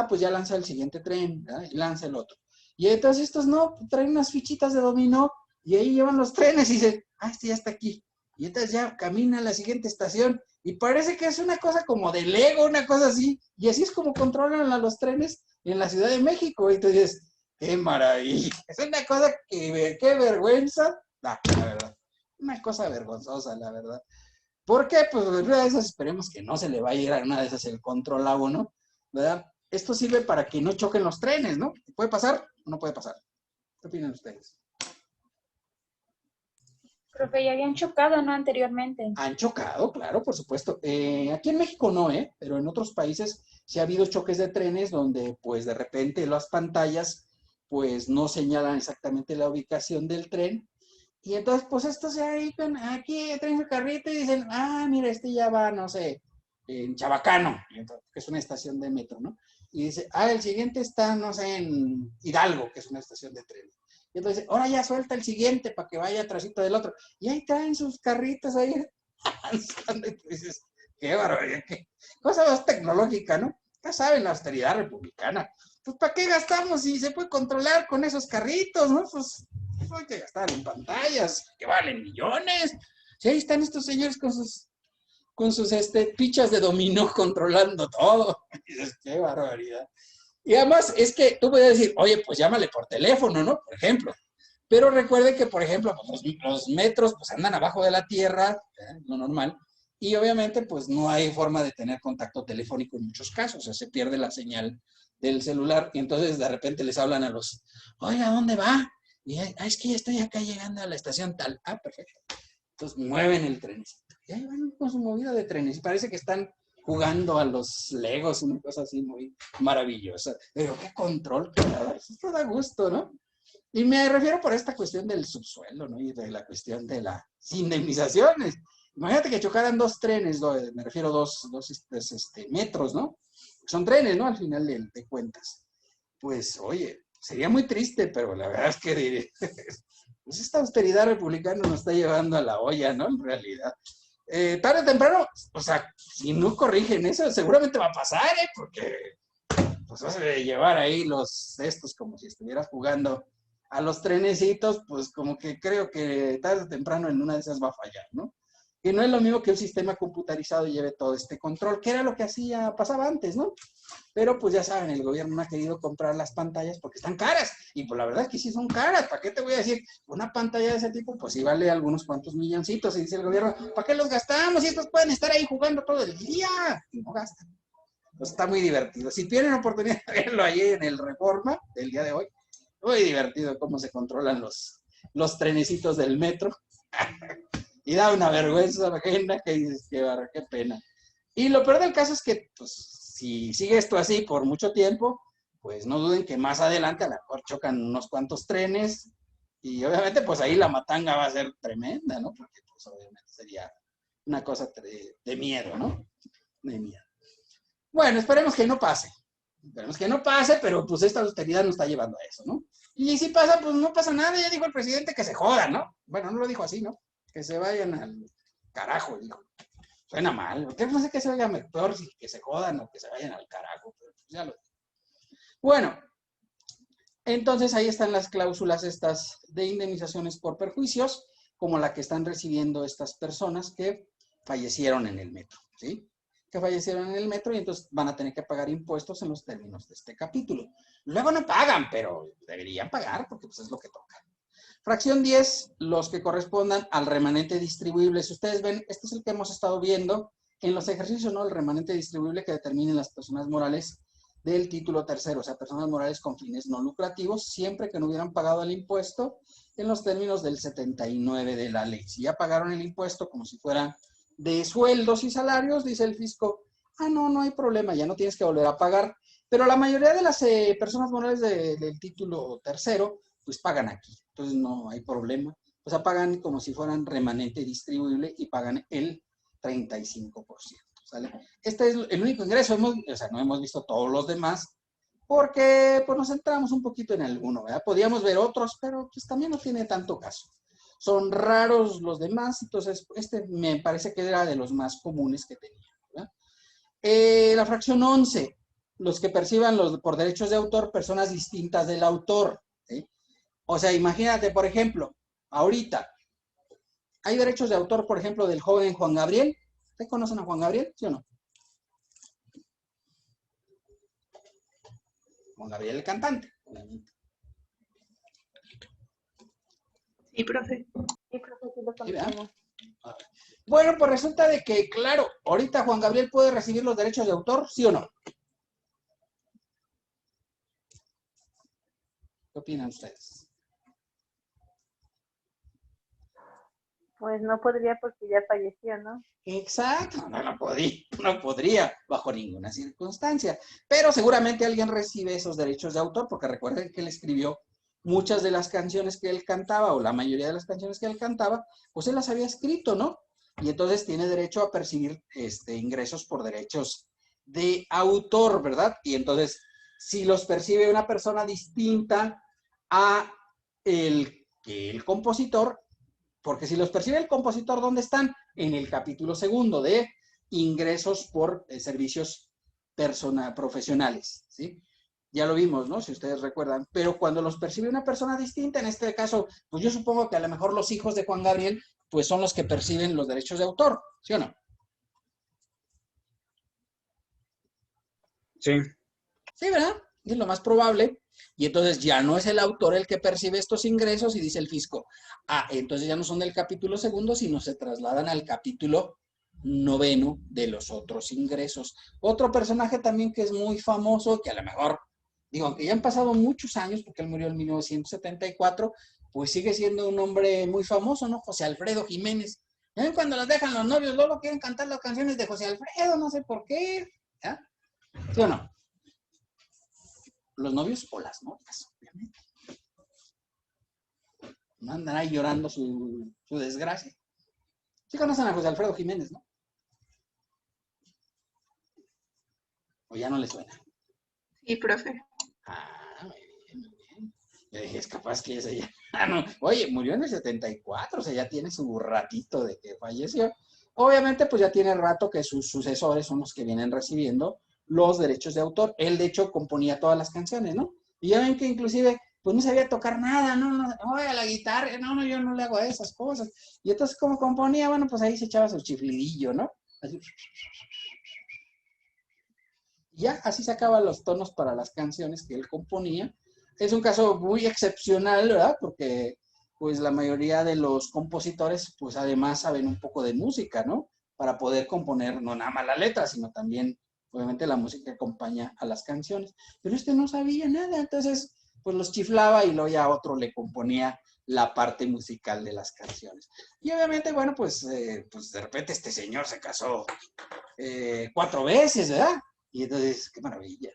pues ya lanza el siguiente tren, ¿verdad? Y lanza el otro. Y entonces estos no, traen unas fichitas de dominó y ahí llevan los trenes y dicen, este ya está aquí. Y entonces ya camina a la siguiente estación y parece que es una cosa como de Lego, una cosa así. Y así es como controlan a los trenes en la Ciudad de México. Y entonces, ¡qué maravilla! Es una cosa que, qué vergüenza, la verdad. Una cosa vergonzosa, la verdad. ¿Por qué? Pues una de esas esperemos que no se le vaya a ir a una de esas el control a uno, ¿verdad? Esto sirve para que no choquen los trenes, ¿no? ¿Puede pasar o no puede pasar? ¿Qué opinan ustedes? Profe, ya habían chocado, ¿no? Anteriormente. Han chocado, claro, por supuesto. Aquí en México no, pero en otros países sí ha habido choques de trenes donde, pues, de repente las pantallas, pues, no señalan exactamente la ubicación del tren. Y entonces, pues, estos ya ahí, aquí traen su carrito y dicen, mira, este ya va, no sé, en Chabacano, que es una estación de metro, ¿no? Y dice, el siguiente está, no sé, en Hidalgo, que es una estación de tren. Y entonces, ahora ya suelta el siguiente para que vaya atrásito del otro. Y ahí traen sus carritos ahí avanzando. Y tú dices, qué barbaridad, qué cosa más tecnológica, ¿no? Ya saben, la austeridad republicana. Pues, ¿para qué gastamos si se puede controlar con esos carritos, no? Pues hay que gastar en pantallas, que valen millones. Sí, ahí están estos señores con sus fichas de dominó controlando todo. Y dices, qué barbaridad. Y además es que tú puedes decir, oye, pues llámale por teléfono, ¿no? Por ejemplo. Pero recuerde que, por ejemplo, pues, los metros pues andan abajo de la tierra, lo normal, y obviamente pues no hay forma de tener contacto telefónico en muchos casos, o sea, se pierde la señal del celular y entonces de repente les hablan a los, oiga, ¿dónde va? Y es que ya estoy acá llegando a la estación tal. Ah, perfecto. Entonces mueven el trencito. Y ahí van con su movida de trenes. Y parece que están jugando a los Legos, una cosa así muy maravillosa. Pero qué control, claro. Esto da gusto, ¿no? Y me refiero por esta cuestión del subsuelo, ¿no? Y de la cuestión de las indemnizaciones. Imagínate que chocaran dos trenes, me refiero dos metros, ¿no? Son trenes, ¿no? Al final de cuentas. Pues, oye, sería muy triste, pero la verdad es que diré, pues esta austeridad republicana nos está llevando a la olla, ¿no? En realidad. Tarde o temprano, o sea, si no corrigen eso, seguramente va a pasar, ¿eh? Porque pues vas a llevar ahí estos como si estuvieras jugando a los trenecitos, pues como que creo que tarde o temprano en una de esas va a fallar, ¿no? Y no es lo mismo que un sistema computarizado lleve todo este control, que era lo que pasaba antes, ¿no? Pero pues ya saben, el gobierno no ha querido comprar las pantallas porque están caras. Y pues la verdad es que sí son caras. ¿Para qué te voy a decir? Una pantalla de ese tipo, pues sí vale algunos cuantos milloncitos. Y dice el gobierno, ¿para qué los gastamos? Y estos pueden estar ahí jugando todo el día. Y no gastan. Pues está muy divertido. Si tienen oportunidad de verlo ahí en el Reforma del día de hoy, muy divertido cómo se controlan los trenecitos del metro. Y da una vergüenza ajena que dices, qué pena. Y lo peor del caso es que, pues, si sigue esto así por mucho tiempo, pues no duden que más adelante a lo mejor chocan unos cuantos trenes y obviamente pues ahí la matanga va a ser tremenda, ¿no? Porque pues obviamente sería una cosa de miedo, ¿no? De miedo. Bueno, esperemos que no pase. Esperemos que no pase, pero pues esta austeridad nos está llevando a eso, ¿no? Y si pasa, pues no pasa nada. Ya dijo el presidente que se jodan, ¿no? Bueno, no lo dijo así, ¿no? Que se vayan al carajo, dijo. Suena mal. No sé qué se oiga mejor, si que se jodan o que se vayan al carajo, pero pues ya lo digo. Bueno, entonces ahí están las cláusulas estas de indemnizaciones por perjuicios, como la que están recibiendo estas personas que fallecieron en el metro, ¿sí? Que fallecieron en el metro y entonces van a tener que pagar impuestos en los términos de este capítulo. Luego no pagan, pero deberían pagar porque pues es lo que toca. Fracción 10, los que correspondan al remanente distribuible. Si ustedes ven, este es el que hemos estado viendo en los ejercicios, ¿no? El remanente distribuible que determinen las personas morales del título tercero, o sea, personas morales con fines no lucrativos, siempre que no hubieran pagado el impuesto en los términos del 79 de la ley. Si ya pagaron el impuesto como si fuera de sueldos y salarios, dice el fisco, no hay problema, ya no tienes que volver a pagar. Pero la mayoría de las personas morales del título tercero, pues pagan aquí. Entonces no hay problema. O sea, pagan como si fueran remanente distribuible y pagan el 35%. ¿Sale? Este es el único ingreso. O sea, no hemos visto todos los demás porque pues, nos centramos un poquito en alguno, ¿verdad? Podíamos ver otros, pero pues también no tiene tanto caso. Son raros los demás, entonces este me parece que era de los más comunes que tenía, ¿verdad? La fracción 11, los que perciban por derechos de autor personas distintas del autor, ¿sí? O sea, imagínate, por ejemplo, ahorita, hay derechos de autor, por ejemplo, del joven Juan Gabriel. ¿Ustedes conocen a Juan Gabriel? ¿Sí o no? Juan Gabriel, el cantante. Sí, profe. Sí, profe, sí lo ¿Sí, conocemos. Bueno, pues resulta de que, claro, ahorita Juan Gabriel puede recibir los derechos de autor, ¿sí o no? ¿Qué opinan ustedes? Pues no podría porque ya falleció, ¿no? Exacto, no podría bajo ninguna circunstancia, pero seguramente alguien recibe esos derechos de autor, porque recuerden que él escribió muchas de las canciones que él cantaba, o la mayoría de las canciones que él cantaba, pues él las había escrito, ¿no? Y entonces tiene derecho a percibir ingresos por derechos de autor, ¿verdad? Y entonces, si los percibe una persona distinta a el compositor, porque si los percibe el compositor, ¿dónde están? En el capítulo segundo de ingresos por servicios profesionales, ¿sí? Ya lo vimos, ¿no? Si ustedes recuerdan. Pero cuando los percibe una persona distinta, en este caso, pues yo supongo que a lo mejor los hijos de Juan Gabriel, pues son los que perciben los derechos de autor, ¿sí o no? Sí. Sí, ¿verdad? Es lo más probable. Y entonces ya no es el autor el que percibe estos ingresos y dice el fisco, ah, entonces ya no son del capítulo segundo, sino se trasladan al capítulo 9 de los otros ingresos. Otro personaje también que es muy famoso, que a lo mejor, digo, aunque ya han pasado muchos años, porque él murió en 1974, pues sigue siendo un hombre muy famoso, ¿no? José Alfredo Jiménez. Cuando los dejan los novios, luego quieren cantar las canciones de José Alfredo, no sé por qué. ¿Ya? ¿Sí o no? Los novios o las novias, obviamente. No andan ahí llorando su desgracia. Sí conocen a José Alfredo Jiménez, ¿no? ¿O ya no les suena? Sí, profe. Ah, muy bien, muy bien. Yo dije, es capaz que ese ya... Ah, no. Oye, murió en el 74, o sea, ya tiene su ratito de que falleció. Obviamente, pues ya tiene rato que sus sucesores son los que vienen recibiendo los derechos de autor. Él, de hecho, componía todas las canciones, ¿no? Y ya ven que inclusive, pues no sabía tocar nada, no, oye, la guitarra, no, yo no le hago esas cosas. Y entonces, como componía, bueno, pues ahí se echaba su chiflidillo, ¿no? Así. Ya, así sacaba los tonos para las canciones que él componía. Es un caso muy excepcional, ¿verdad? Porque, pues, la mayoría de los compositores, pues, además saben un poco de música, ¿no? Para poder componer no nada más la letra, sino también obviamente la música que acompaña a las canciones. Pero este no sabía nada, entonces pues los chiflaba y luego ya otro le componía la parte musical de las canciones. Y obviamente, bueno, pues de repente este señor se casó 4 veces, ¿verdad? Y entonces, qué maravilla.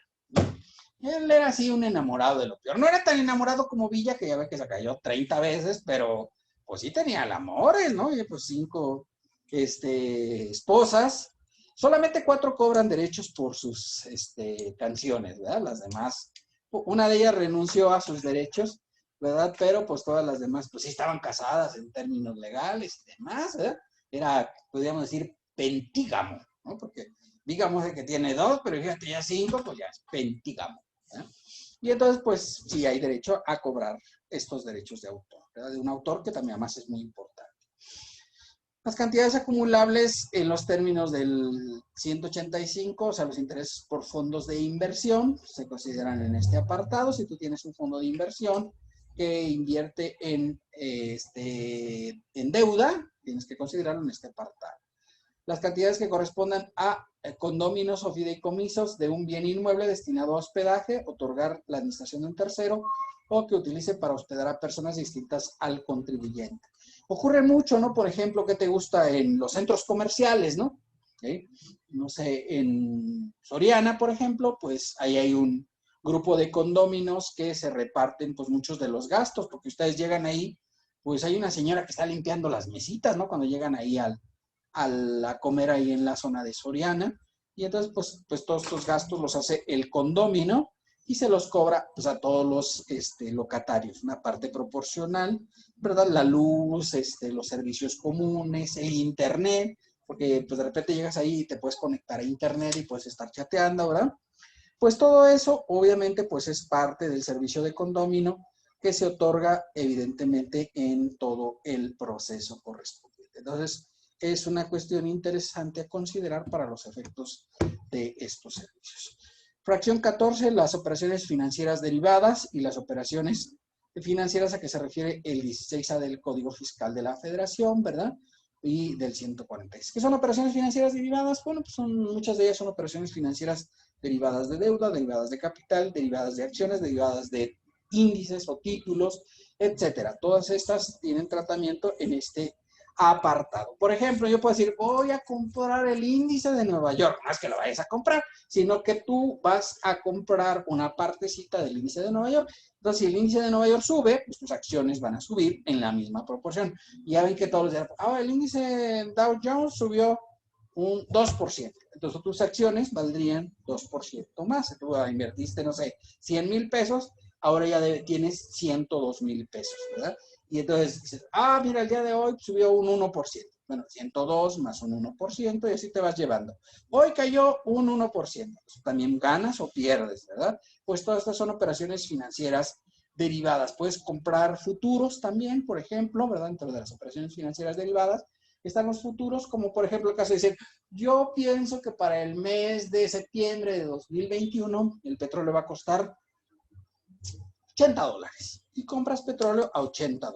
Él era así un enamorado de lo peor. No era tan enamorado como Villa, que ya ve que se cayó 30 veces, pero pues sí tenía el amores, ¿no? Y pues 5 esposas. Solamente 4 cobran derechos por sus canciones, ¿verdad? Las demás, una de ellas renunció a sus derechos, ¿verdad? Pero pues todas las demás, pues sí estaban casadas en términos legales y demás, ¿verdad? Era, podríamos decir, pentígamo, ¿no? Porque digamos que tiene 2, pero fíjate, ya 5, pues ya es pentígamo, ¿verdad? Y entonces, pues sí hay derecho a cobrar estos derechos de autor, ¿verdad? De un autor que también además es muy importante. Las cantidades acumulables en los términos del 185, o sea, los intereses por fondos de inversión, se consideran en este apartado. Si tú tienes un fondo de inversión que invierte en deuda, tienes que considerarlo en este apartado. Las cantidades que correspondan a condóminos o fideicomisos de un bien inmueble destinado a hospedaje, otorgar la administración de un tercero o que utilice para hospedar a personas distintas al contribuyente. Ocurre mucho, ¿no? Por ejemplo, ¿qué te gusta en los centros comerciales, ¿no? ¿Sí? No sé, en Soriana, por ejemplo, pues ahí hay un grupo de condóminos que se reparten pues muchos de los gastos, porque ustedes llegan ahí, pues hay una señora que está limpiando las mesitas, ¿no? Cuando llegan ahí a comer ahí en la zona de Soriana, y entonces pues todos estos gastos los hace el condomino y se los cobra pues a todos los locatarios, una parte proporcional, ¿verdad? La luz, los servicios comunes, el internet, porque pues de repente llegas ahí y te puedes conectar a internet y puedes estar chateando, ¿verdad? Pues todo eso obviamente pues es parte del servicio de condomino que se otorga evidentemente en todo el proceso correspondiente. Entonces, es una cuestión interesante a considerar para los efectos de estos servicios. Fracción 14, las operaciones financieras derivadas y las operaciones financieras a que se refiere el 16A del Código Fiscal de la Federación, ¿verdad? Y del 146. ¿Qué son operaciones financieras derivadas? Bueno, pues muchas de ellas son operaciones financieras derivadas de deuda, derivadas de capital, derivadas de acciones, derivadas de índices o títulos, etcétera. Todas estas tienen tratamiento en este apartado. Por ejemplo, yo puedo decir, voy a comprar el índice de Nueva York. No es que lo vayas a comprar, sino que tú vas a comprar una partecita del índice de Nueva York. Entonces, si el índice de Nueva York sube, pues tus acciones van a subir en la misma proporción. Y ya ven que todos los días, el índice Dow Jones subió un 2%. Entonces, tus acciones valdrían 2% más. Tú invertiste, no sé, 100,000 pesos, ahora ya tienes 102,000 pesos, ¿verdad? Y entonces dices, mira, el día de hoy subió un 1%. bueno, 102 más un 1% y así te vas llevando. Hoy cayó un 1%. También ganas o pierdes, ¿verdad? Pues todas estas son operaciones financieras derivadas. Puedes comprar futuros también, por ejemplo, ¿verdad? Dentro de las operaciones financieras derivadas están los futuros, como por ejemplo el caso de decir, yo pienso que para el mes de septiembre de 2021 el petróleo va a costar $80 y compras petróleo a $80.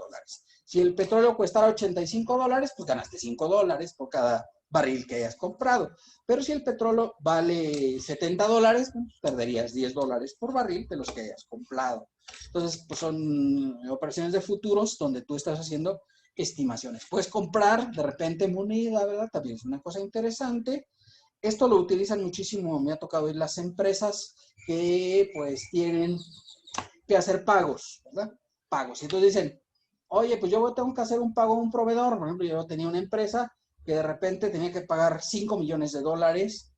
Si el petróleo cuestara $85, pues ganaste $5 por cada barril que hayas comprado. Pero si el petróleo vale $70, pues perderías $10 por barril de los que hayas comprado. Entonces, pues son operaciones de futuros donde tú estás haciendo estimaciones. Puedes comprar de repente moneda, ¿verdad? También es una cosa interesante. Esto lo utilizan muchísimo, me ha tocado ver las empresas que pues tienen que hacer pagos, ¿verdad? Pagos. Y entonces dicen, oye, pues yo tengo que hacer un pago a un proveedor. Por ejemplo, yo tenía una empresa que de repente tenía que pagar $5 millones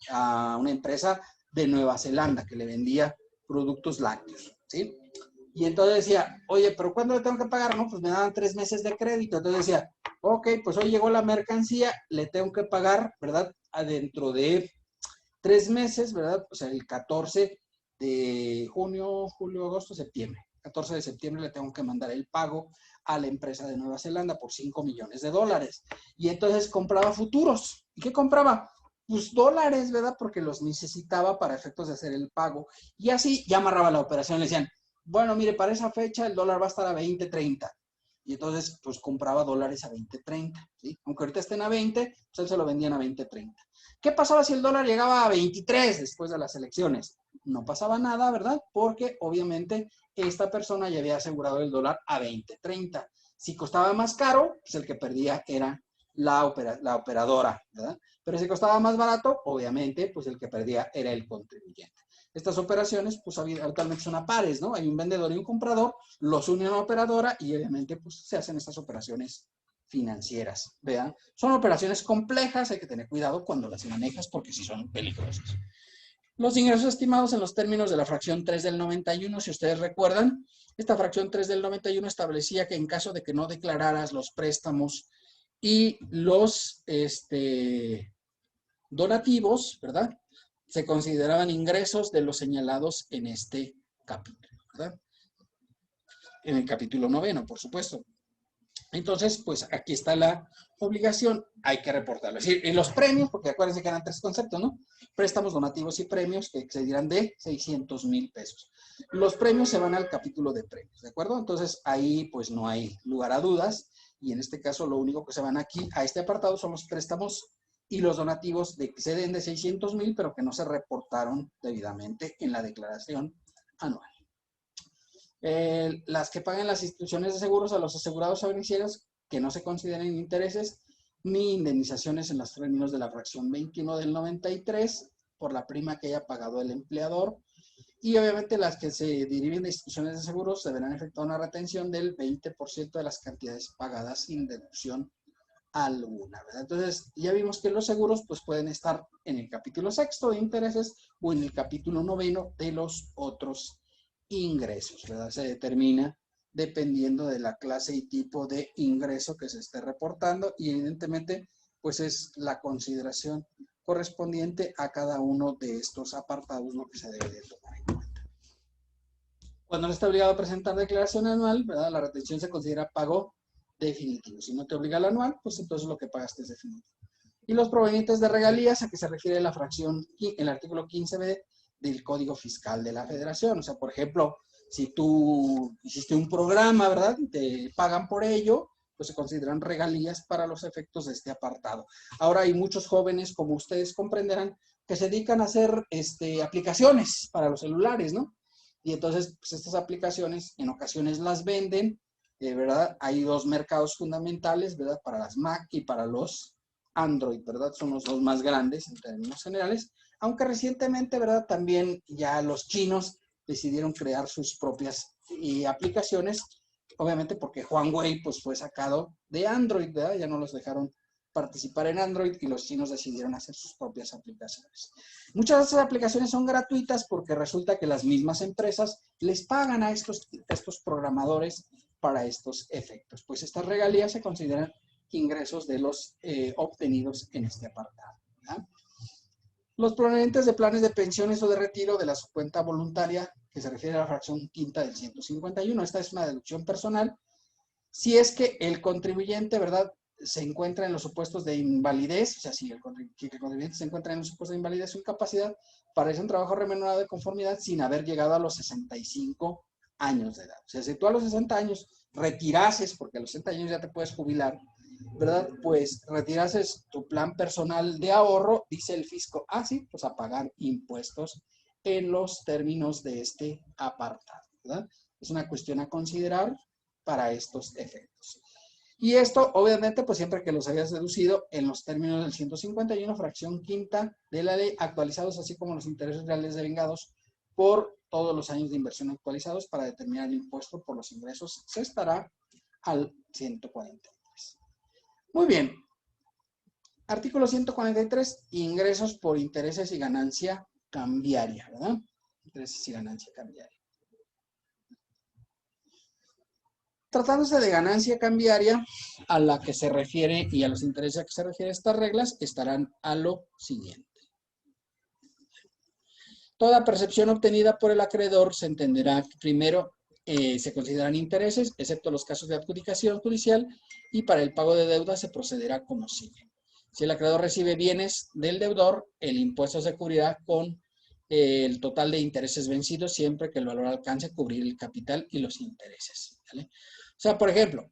a una empresa de Nueva Zelanda que le vendía productos lácteos, ¿sí? Y entonces decía, oye, ¿pero cuándo le tengo que pagar? No, pues me daban 3 meses de crédito. Entonces decía, ok, pues hoy llegó la mercancía, le tengo que pagar, ¿verdad? Dentro de 3 meses, ¿verdad? O sea, el 14 de junio, julio, agosto, septiembre. 14 de septiembre le tengo que mandar el pago a la empresa de Nueva Zelanda por $5 millones. Y entonces compraba futuros. ¿Y qué compraba? Pues dólares, ¿verdad? Porque los necesitaba para efectos de hacer el pago. Y así ya amarraba la operación. Le decían, bueno, mire, para esa fecha el dólar va a estar a 20.30. Y entonces, pues compraba dólares a 20.30, ¿sí? Aunque ahorita estén a 20, pues él se lo vendían a 20.30. ¿Qué pasaba si el dólar llegaba a 23 después de las elecciones? No pasaba nada, ¿verdad? Porque obviamente esta persona ya había asegurado el dólar a 20.30. Si costaba más caro, pues el que perdía era la operadora, ¿verdad? Pero si costaba más barato, obviamente, pues el que perdía era el contribuyente. Estas operaciones, pues actualmente son a pares, ¿no? Hay un vendedor y un comprador, los une a una operadora y obviamente, pues se hacen estas operaciones financieras, ¿vean? Son operaciones complejas, hay que tener cuidado cuando las manejas porque sí son peligrosas. Los ingresos estimados en los términos de la fracción 3 del 91, si ustedes recuerdan, esta fracción 3 del 91 establecía que en caso de que no declararas los préstamos y los donativos, ¿verdad? Se consideraban ingresos de los señalados en este capítulo, ¿verdad? En el capítulo 9, por supuesto. Entonces, pues aquí está la obligación, hay que reportarlo. Es decir, en los premios, porque acuérdense que eran 3 conceptos, ¿no? Préstamos, donativos y premios que excederán de 600,000 pesos. Los premios se van al capítulo de premios, ¿de acuerdo? Entonces, ahí pues no hay lugar a dudas y en este caso lo único que se van aquí a este apartado son los préstamos y los donativos que exceden de 600,000, pero que no se reportaron debidamente en la declaración anual. Las que pagan las instituciones de seguros a los asegurados o beneficiarios que no se consideren intereses ni indemnizaciones en los términos de la fracción 21 del 93 por la prima que haya pagado el empleador. Y obviamente las que se deriven de instituciones de seguros deberán efectuar una retención del 20% de las cantidades pagadas sin deducción alguna, ¿verdad? Entonces, ya vimos que los seguros pues pueden estar en el capítulo 6 de intereses o en el capítulo 9 de los otros ingresos, ¿verdad? Se determina dependiendo de la clase y tipo de ingreso que se esté reportando y evidentemente pues es la consideración correspondiente a cada uno de estos apartados lo que se debe de tomar en cuenta. Cuando no está obligado a presentar declaración anual, ¿verdad? La retención se considera pago definitivo. Si no te obliga al anual, pues entonces lo que pagaste es definitivo. Y los provenientes de regalías, a que se refiere la fracción, el artículo 15b del Código Fiscal de la Federación. O sea, por ejemplo, si tú hiciste un programa, ¿verdad? Te pagan por ello, pues se consideran regalías para los efectos de este apartado. Ahora hay muchos jóvenes, como ustedes comprenderán, que se dedican a hacer aplicaciones para los celulares, ¿no? Y entonces, pues estas aplicaciones en ocasiones las venden, ¿verdad? Hay 2 mercados fundamentales, ¿verdad? Para las Mac y para los Android, ¿verdad? Son los 2 más grandes en términos generales. Aunque recientemente, ¿verdad? También ya los chinos decidieron crear sus propias aplicaciones, obviamente porque Huawei pues fue sacado de Android, ¿verdad? Ya no los dejaron participar en Android y los chinos decidieron hacer sus propias aplicaciones. Muchas de esas aplicaciones son gratuitas porque resulta que las mismas empresas les pagan a estos programadores para estos efectos. Pues estas regalías se consideran ingresos de los obtenidos en este apartado, ¿verdad? Los provenientes de planes de pensiones o de retiro de la cuenta voluntaria, que se refiere a la fracción quinta del 151. Esta es una deducción personal. Si es que el contribuyente, ¿verdad?, se encuentra en los supuestos de invalidez, o sea, si el contribuyente se encuentra en los supuestos de invalidez o incapacidad para hacer un trabajo remunerado de conformidad sin haber llegado a los 65 años de edad. O sea, si tú a los 60 años retirases, porque a los 60 años ya te puedes jubilar, ¿verdad? Pues retirases tu plan personal de ahorro, dice el fisco, sí, pues a pagar impuestos en los términos de este apartado, ¿verdad? Es una cuestión a considerar para estos efectos. Y esto, obviamente, pues siempre que los hayas deducido en los términos del 151, fracción quinta de la ley, actualizados, así como los intereses reales devengados por todos los años de inversión actualizados para determinar el impuesto por los ingresos, se estará al 143. Muy bien. Artículo 143, ingresos por intereses y ganancia cambiaria, ¿verdad? Intereses y ganancia cambiaria. Tratándose de ganancia cambiaria, a la que se refiere y a los intereses a que se refiere estas reglas, estarán a lo siguiente. Toda percepción obtenida por el acreedor se entenderá que primero se consideran intereses, excepto los casos de adjudicación judicial, y para el pago de deuda se procederá como sigue. Si el acreedor recibe bienes del deudor, el impuesto se cubrirá con el total de intereses vencidos siempre que el valor alcance a cubrir el capital y los intereses, ¿vale? O sea, por ejemplo,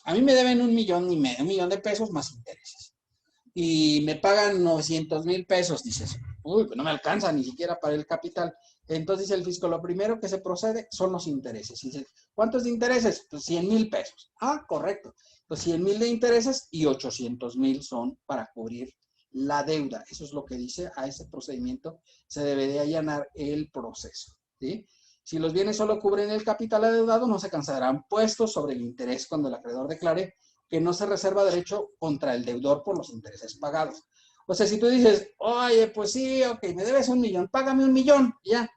a mí me deben 1,5 millones, 1 millón de pesos más intereses. Y me pagan 900,000 pesos, dices, uy, pues no me alcanza ni siquiera para el capital. Entonces dice el fisco, lo primero que se procede son los intereses. Y dice, ¿cuántos de intereses? Pues 100,000 pesos. Correcto. Pues 100,000 de intereses y 800,000 son para cubrir la deuda. Eso es lo que dice, a ese procedimiento se debe de allanar el proceso, ¿sí? Si los bienes solo cubren el capital adeudado, no se cancelarán puestos sobre el interés cuando el acreedor declare que no se reserva derecho contra el deudor por los intereses pagados. O sea, si tú dices, oye, pues sí, ok, me debes 1 millón, págame 1 millón, ya,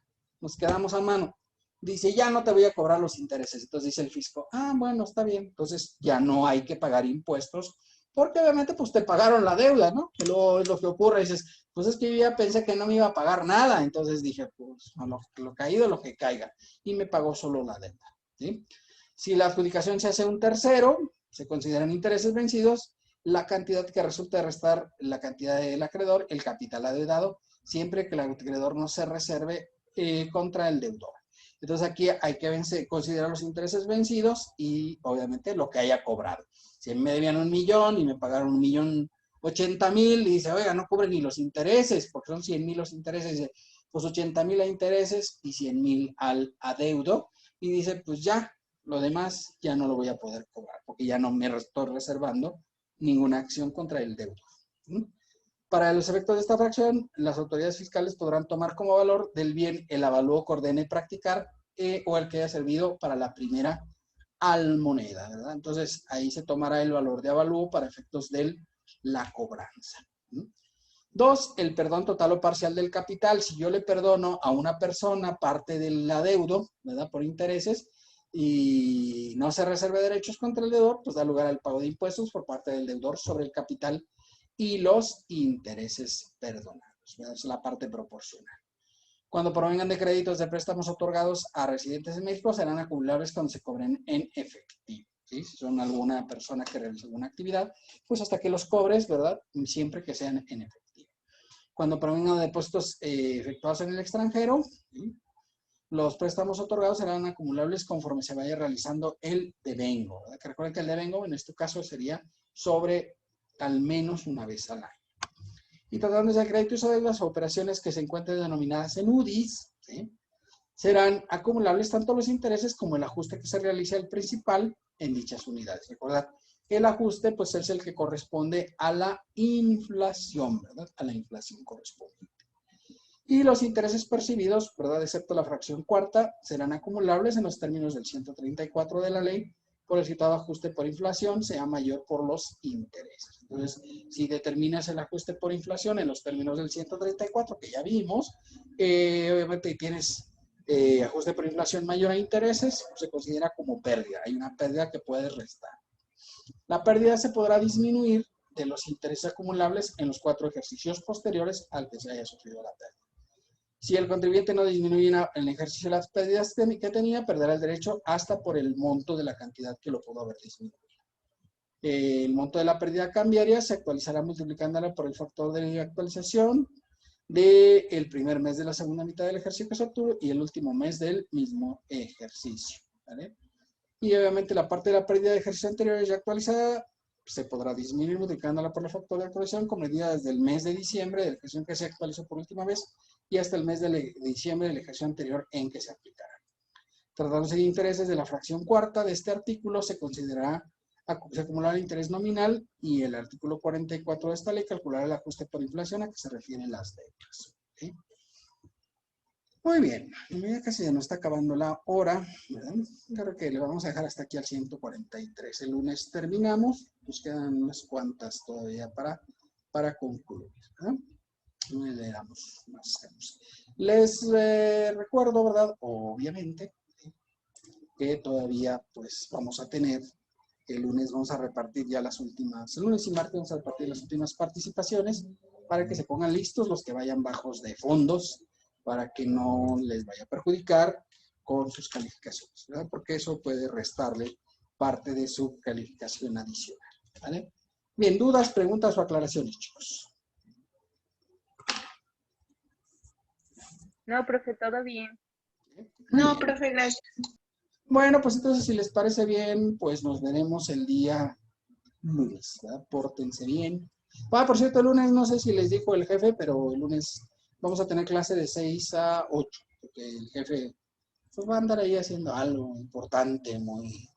nos quedamos a mano. Dice, ya no te voy a cobrar los intereses. Entonces dice el fisco, bueno, está bien. Entonces ya no hay que pagar impuestos, porque obviamente pues te pagaron la deuda, ¿no? Que luego es lo que ocurre, dices, pues es que yo ya pensé que no me iba a pagar nada. Entonces dije, pues lo caído, lo que caiga. Y me pagó solo la deuda, ¿sí? Si la adjudicación se hace a un tercero, se consideran intereses vencidos, la cantidad que resulta de restar la cantidad del acreedor, el capital adeudado, siempre que el acreedor no se reserve contra el deudor. Entonces aquí hay que considerar los intereses vencidos y obviamente lo que haya cobrado. Si me debían 1 millón y me pagaron 1,080,000, y dice, oiga, no cubren ni los intereses, porque son 100,000 los intereses, dice, pues 80,000 a intereses y 100,000 al adeudo, y dice, pues ya, lo demás ya no lo voy a poder cobrar, porque ya no me estoy reservando ninguna acción contra el deudor. Para los efectos de esta fracción, las autoridades fiscales podrán tomar como valor del bien el avalúo que ordene practicar o el que haya servido para la primera almoneda, ¿verdad? Entonces, ahí se tomará el valor de avalúo para efectos de la cobranza. 2, el perdón total o parcial del capital. Si yo le perdono a una persona parte del adeudo, ¿verdad?, por intereses, y no se reserve derechos contra el deudor, pues da lugar al pago de impuestos por parte del deudor sobre el capital y los intereses perdonados, ¿verdad? Es la parte proporcional. Cuando provengan de créditos de préstamos otorgados a residentes en México, serán acumulables cuando se cobren en efectivo, ¿sí? Si son alguna persona que realiza alguna actividad, pues hasta que los cobres, ¿verdad?, siempre que sean en efectivo. Cuando provengan de depósitos efectuados en el extranjero, ¿sí?, los préstamos otorgados serán acumulables conforme se vaya realizando el devengo, ¿verdad? Que recuerden que el devengo en este caso sería sobre al menos una vez al año. Y tratándose de créditos o deudas o operaciones que se encuentren denominadas en UDIs, ¿sí?, serán acumulables tanto los intereses como el ajuste que se realice al principal en dichas unidades. Recordad que el ajuste pues es el que corresponde a la inflación, ¿verdad? A la inflación correspondiente. Y los intereses percibidos, ¿verdad?, excepto la fracción cuarta, serán acumulables en los términos del 134 de la ley por el citado ajuste por inflación, sea mayor por los intereses. Entonces, si determinas el ajuste por inflación en los términos del 134, que ya vimos, obviamente tienes ajuste por inflación mayor a intereses, se considera como pérdida. Hay una pérdida que puedes restar. La pérdida se podrá disminuir de los intereses acumulables en los 4 ejercicios posteriores al que se haya sufrido la pérdida. Si el contribuyente no disminuye en el ejercicio de las pérdidas que tenía, perderá el derecho hasta por el monto de la cantidad que lo pudo haber disminuido. El monto de la pérdida cambiaria se actualizará multiplicándola por el factor de actualización del primer mes de la segunda mitad del ejercicio que se obtuvo y el último mes del mismo ejercicio, ¿vale? Y obviamente la parte de la pérdida de ejercicio anterior ya actualizada se podrá disminuir multiplicándola por el factor de actualización con medida desde el mes de diciembre del ejercicio que se actualizó por última vez y hasta el mes de diciembre del ejercicio anterior en que se aplicará. Tratándose de intereses de la fracción cuarta de este artículo, se considerará se acumulará el interés nominal y el artículo 44 de esta ley calculará el ajuste por inflación a que se refieren las deudas. ¿Okay? Muy bien, ya casi ya nos está acabando la hora, ¿verdad? Creo que le vamos a dejar hasta aquí al 143. El lunes terminamos, nos quedan unas cuantas todavía para concluir, ¿verdad? No le damos más. Les recuerdo, ¿verdad? Obviamente, que todavía pues vamos a tener, el lunes vamos a repartir ya las últimas, el lunes y martes vamos a repartir las últimas participaciones para que se pongan listos los que vayan bajos de fondos, para que no les vaya a perjudicar con sus calificaciones, ¿verdad? Porque eso puede restarle parte de su calificación adicional, ¿vale? Bien, ¿dudas, preguntas o aclaraciones, chicos? No, profe, todo bien. No, profe, gracias. Bueno, pues entonces si les parece bien, pues nos veremos el día lunes, ¿verdad? Pórtense bien. Por cierto, el lunes no sé si les dijo el jefe, pero el lunes vamos a tener clase de 6 a 8, porque el jefe pues, va a andar ahí haciendo algo importante, muy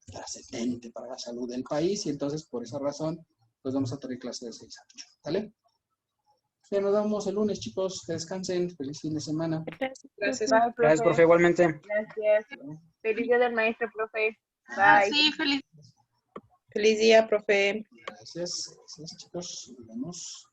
trascendente para la salud del país, y entonces por esa razón, pues vamos a tener clase de 6 a 8, ¿vale? Ya nos vemos el lunes, chicos, que descansen, feliz fin de semana. Gracias. Bye, profe. Gracias, profe, igualmente. Gracias. Feliz día del maestro, profe. Ah, Bye. sí, feliz. Feliz día, profe. Gracias, chicos, nos vemos.